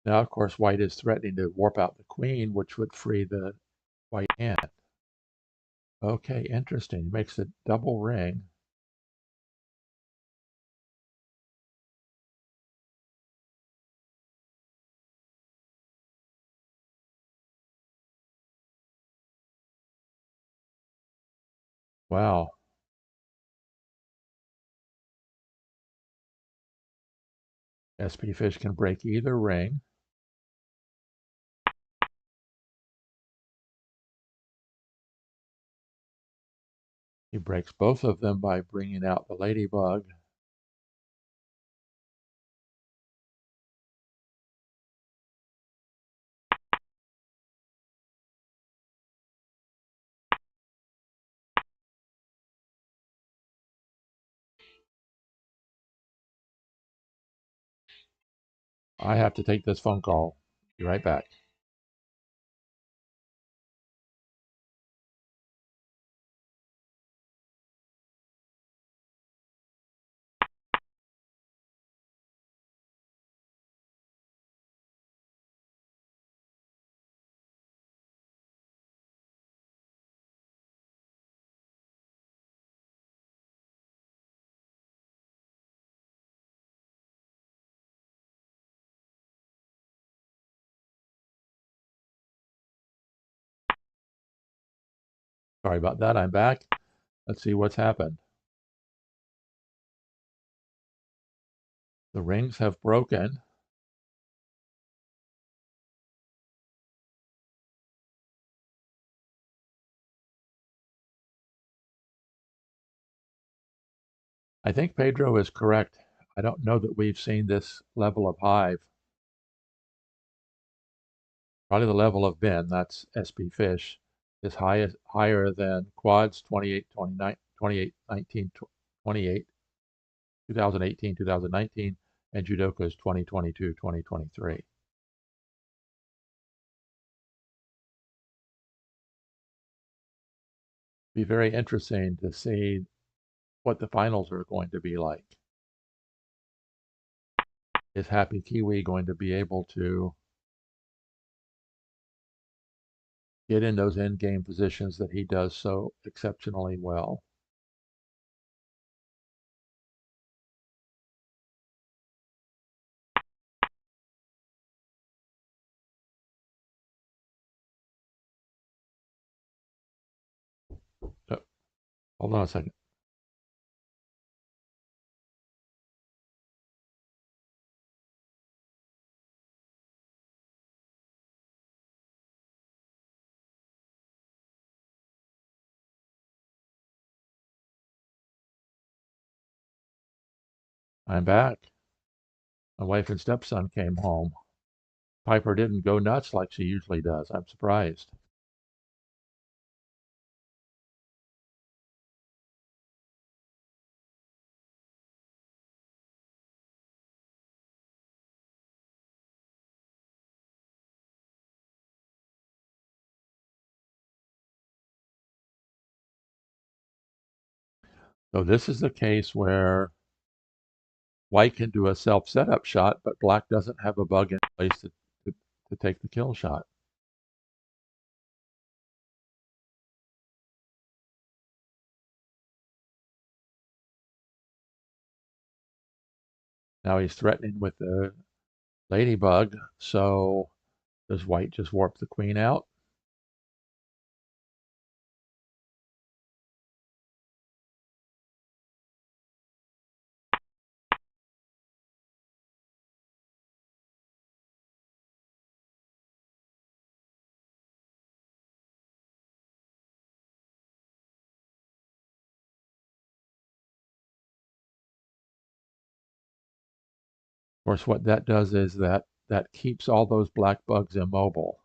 [SPEAKER 1] Now, of course, white is threatening to warp out the queen, which would free the white ant. Okay, interesting. He makes a double ring. Wow. spfish can break either ring. He breaks both of them by bringing out the ladybug. I have to take this phone call. Be right back. Sorry about that. I'm back. Let's see what's happened. The rings have broken. I think Pedro is correct. I don't know that we've seen this level of hive. Probably the level of bin, that's spfish, is higher than quads 28, 29, 28, 19, 28, 2018, 2019, and Judokas 2022, 2023. Be very interesting to see what the finals are going to be like. Is Happy Kiwi going to be able to get in those end game positions that he does so exceptionally well? Oh, hold on a second. I'm back. My wife and stepson came home. Piper didn't go nuts like she usually does. I'm surprised. So this is the case where white can do a self setup shot, but black doesn't have a bug in place to take the kill shot. Now he's threatening with the ladybug, so does white just warp the queen out? Of course, what that does is that keeps all those black bugs immobile.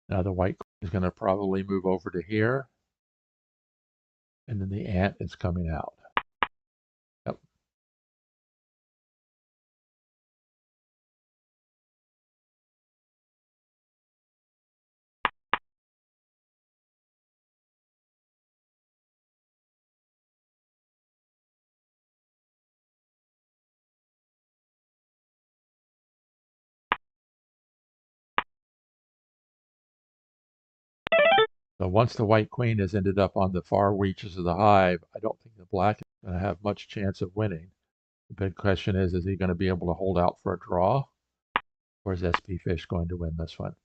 [SPEAKER 1] Now the white queen is going to probably move over to here, and then the ant is coming out. Yep. So once the white queen has ended up on the far reaches of the hive, I don't think the black is going to have much chance of winning. The big question is he going to be able to hold out for a draw? Or is spfish going to win this one?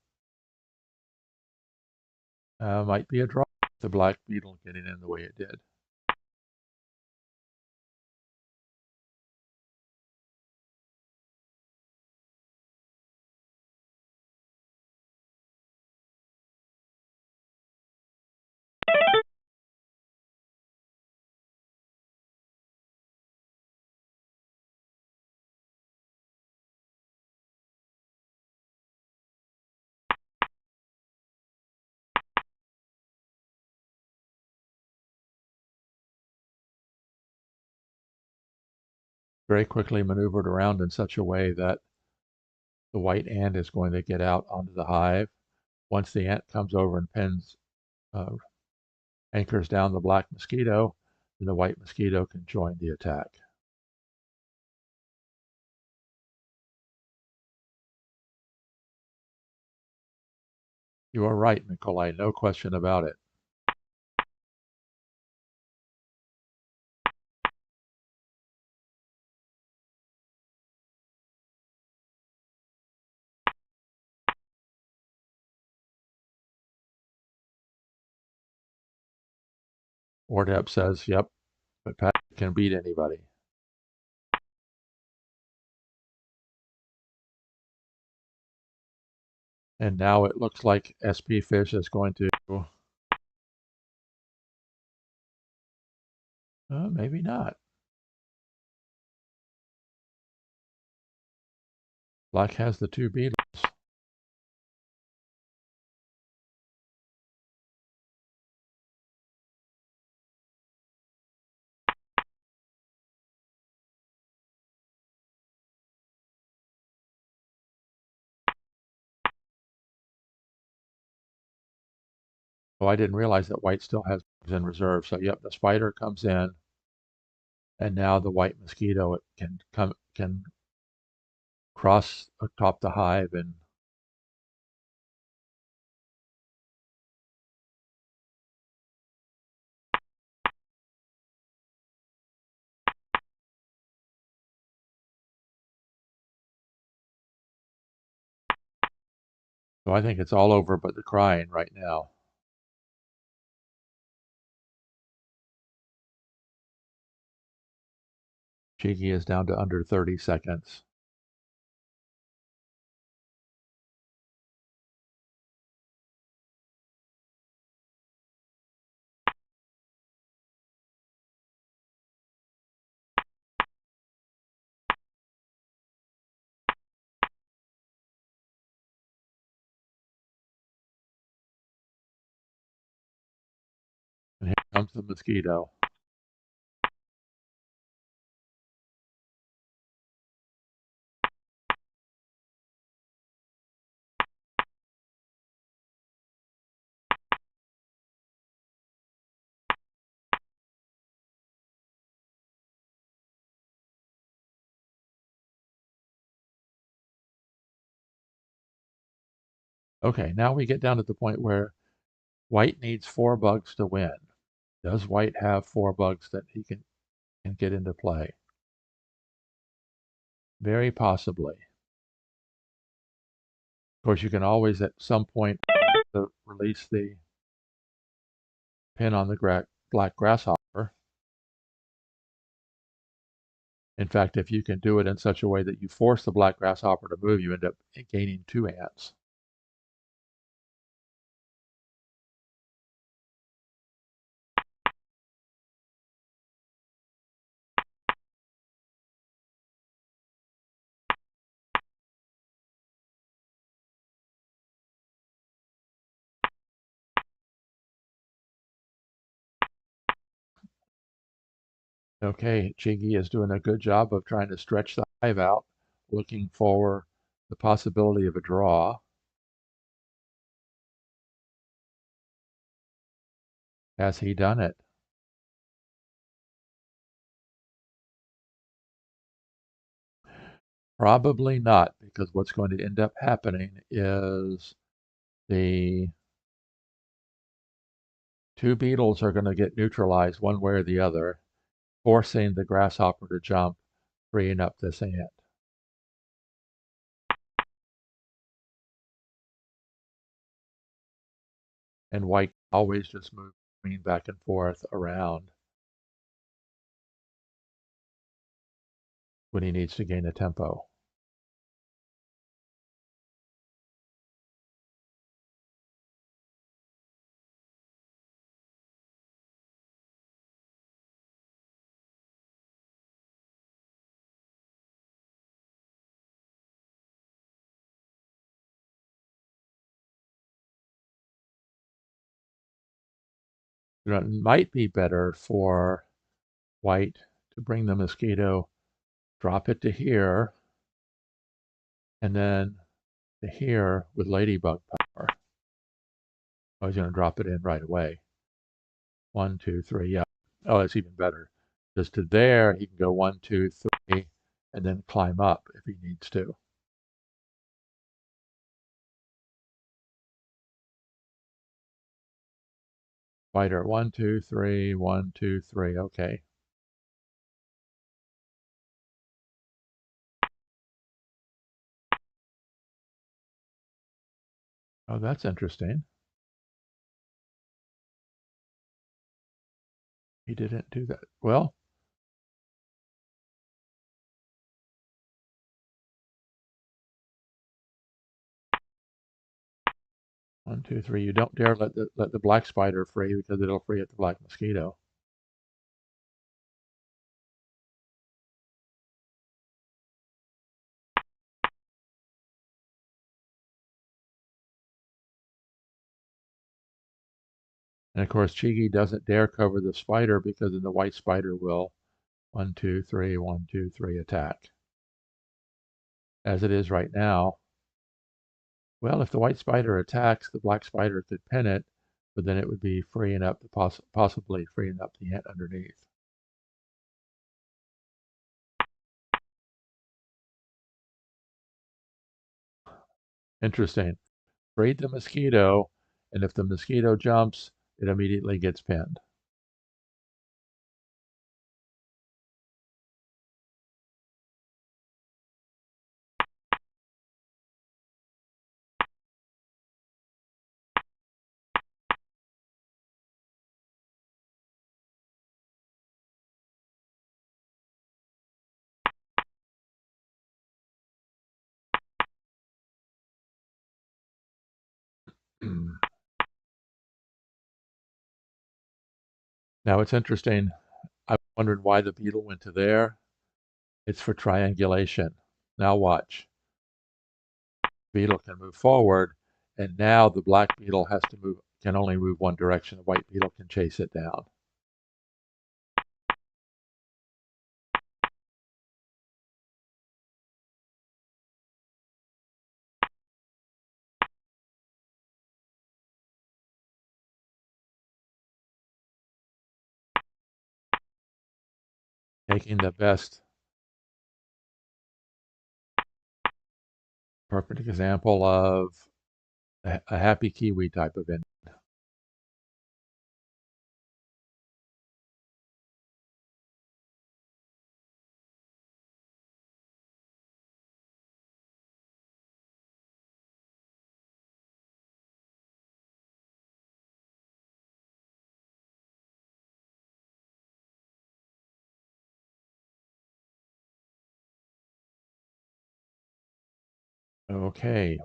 [SPEAKER 1] Might be a draw. The black beetle getting in the way it did. Very quickly maneuvered around in such a way that the white ant is going to get out onto the hive. Once the ant comes over and anchors down the black mosquito, then the white mosquito can join the attack. You are right, Nikolai, no question about it. Ordep says, yep, but Patrick can beat anybody. And now it looks like spfish is going to, maybe not. Black has the two beetles. Oh, I didn't realize that white still has bugs in reserve. So yep, the spider comes in, and now the white mosquito can cross atop the hive and so I think it's all over but the crying right now. Cheeky is down to under 30 seconds. And here comes the mosquito. Okay, now we get down to the point where white needs 4 bugs to win. Does white have 4 bugs that he can get into play? Very possibly. Of course, you can always at some point release the pin on the black grasshopper. In fact, if you can do it in such a way that you force the black grasshopper to move, you end up gaining 2 ants. Okay, Chingy is doing a good job of trying to stretch the hive out, looking for the possibility of a draw. Has he done it? Probably not, because what's going to end up happening is the 2 beetles are going to get neutralized one way or the other, forcing the grasshopper to jump, freeing up this ant. And white always just moves green back and forth around when he needs to gain a tempo. You know, it might be better for white to bring the mosquito, drop it to here, and then to here with ladybug power. I was going to drop it in right away. 1, 2, 3. Yeah. Oh, that's even better. Just to there, he can go 1, 2, 3, and then climb up if he needs to. Spider, 1, 2, 3, 1, 2, 3. Okay. Oh, that's interesting. He didn't do that. Well, one, two, three. You don't dare let the black spider free because it'll free up the black mosquito. And of course, csigeee doesn't dare cover the spider because then the white spider will 1, 2, 3, 1, 2, 3 attack. As it is right now, well, if the white spider attacks, the black spider could pin it, but then it would be freeing up possibly freeing up the ant underneath. Interesting. Freed the mosquito, and if the mosquito jumps, it immediately gets pinned. Now it's interesting. I wondered why the beetle went to there. It's for triangulation. Now watch. Beetle can move forward, and now the black beetle can only move one direction. The white beetle can chase it down. Taking the best, perfect example of a happy kiwi type of end. Okay,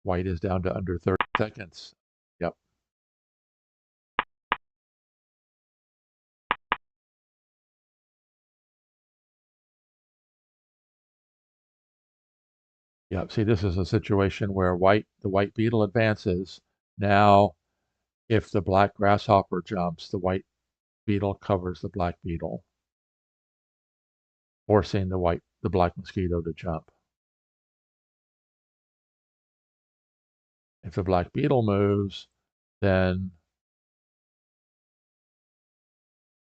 [SPEAKER 1] white is down to under 30 seconds. Yep. Yep. See, this is a situation where the white beetle advances. Now, if the black grasshopper jumps, the white beetle covers the black beetle, forcing the black mosquito to jump. If the black beetle moves, then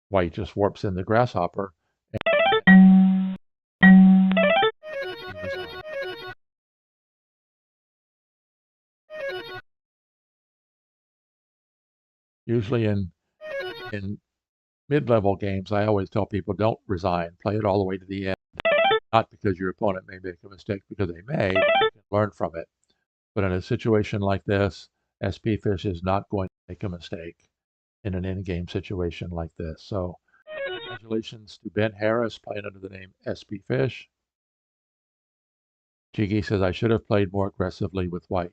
[SPEAKER 1] white just warps in the grasshopper. Usually in mid-level games, I always tell people don't resign. Play it all the way to the end. Not because your opponent may make a mistake, because they may. You can learn from it. But in a situation like this, spfish is not going to make a mistake in an in-game situation like this. So congratulations to Ben Harris playing under the name spfish. csigeee says, I should have played more aggressively with white.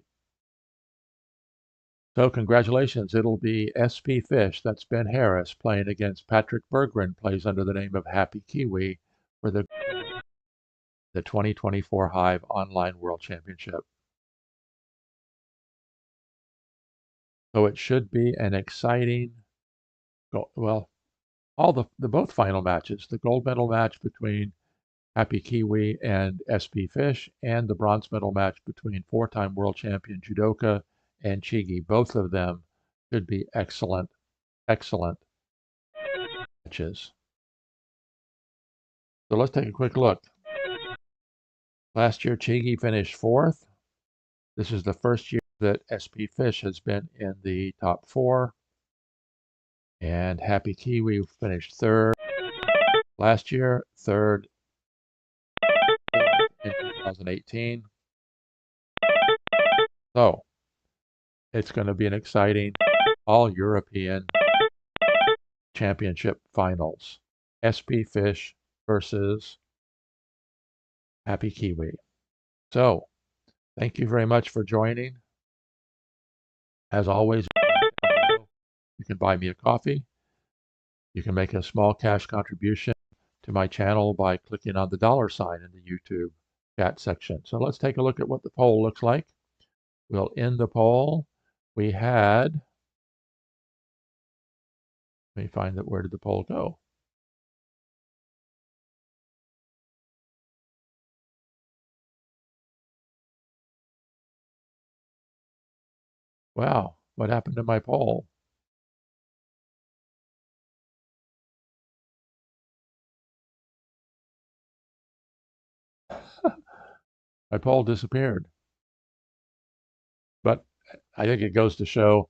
[SPEAKER 1] So congratulations, it'll be spfish, that's Ben Harris, playing against Patrick Berggren, plays under the name of Happy Kiwi for the 2024 Hive Online World Championship. So it should be an exciting, well, all the both final matches, the gold medal match between Happy Kiwi and spfish, and the bronze medal match between four-time world champion judoka and csigeee. Both of them should be excellent, excellent matches. So let's take a quick look. Last year, csigeee finished 4th. This is the first year that spfish has been in the top 4. And Happy Kiwi finished 3rd. Last year, 3rd in 2018. So it's going to be an exciting all-European Championship Finals. spfish versus Happy Kiwi. So, thank you very much for joining. As always, you can buy me a coffee. You can make a small cash contribution to my channel by clicking on the dollar sign in the YouTube chat section. So let's take a look at what the poll looks like. We'll end the poll. We had, let me find that, where did the poll go? Wow, what happened to my poll? My poll disappeared. But I think it goes to show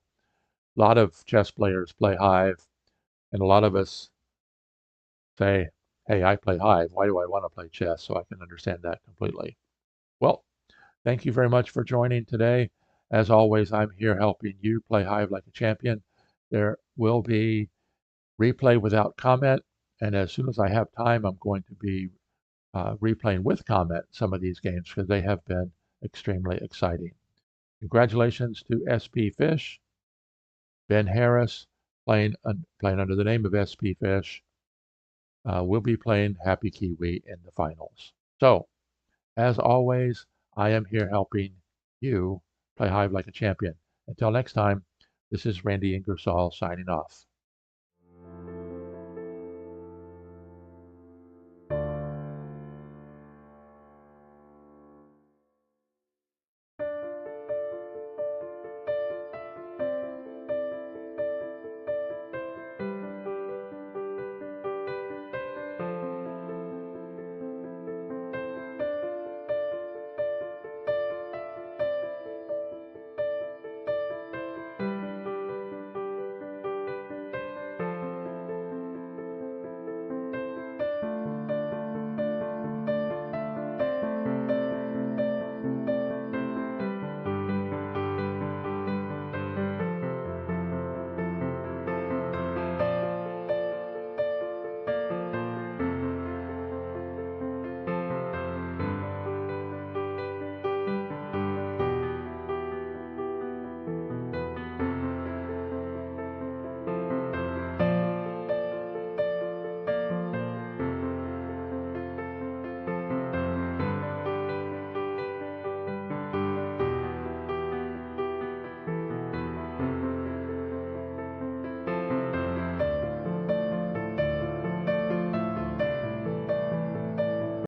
[SPEAKER 1] a lot of chess players play Hive, and a lot of us say, hey, I play Hive. Why do I want to play chess? So I can understand that completely. Well, thank you very much for joining today. As always, I'm here helping you play Hive like a champion. There will be replay without comment, and as soon as I have time, I'm going to be replaying with comment some of these games because they have been extremely exciting. Congratulations to spfish, Ben Harris, playing under the name of spfish. Will be playing Happy Kiwi in the finals. So, as always, I am here helping you play Hive like a champion. Until next time, this is Randy Ingersoll signing off.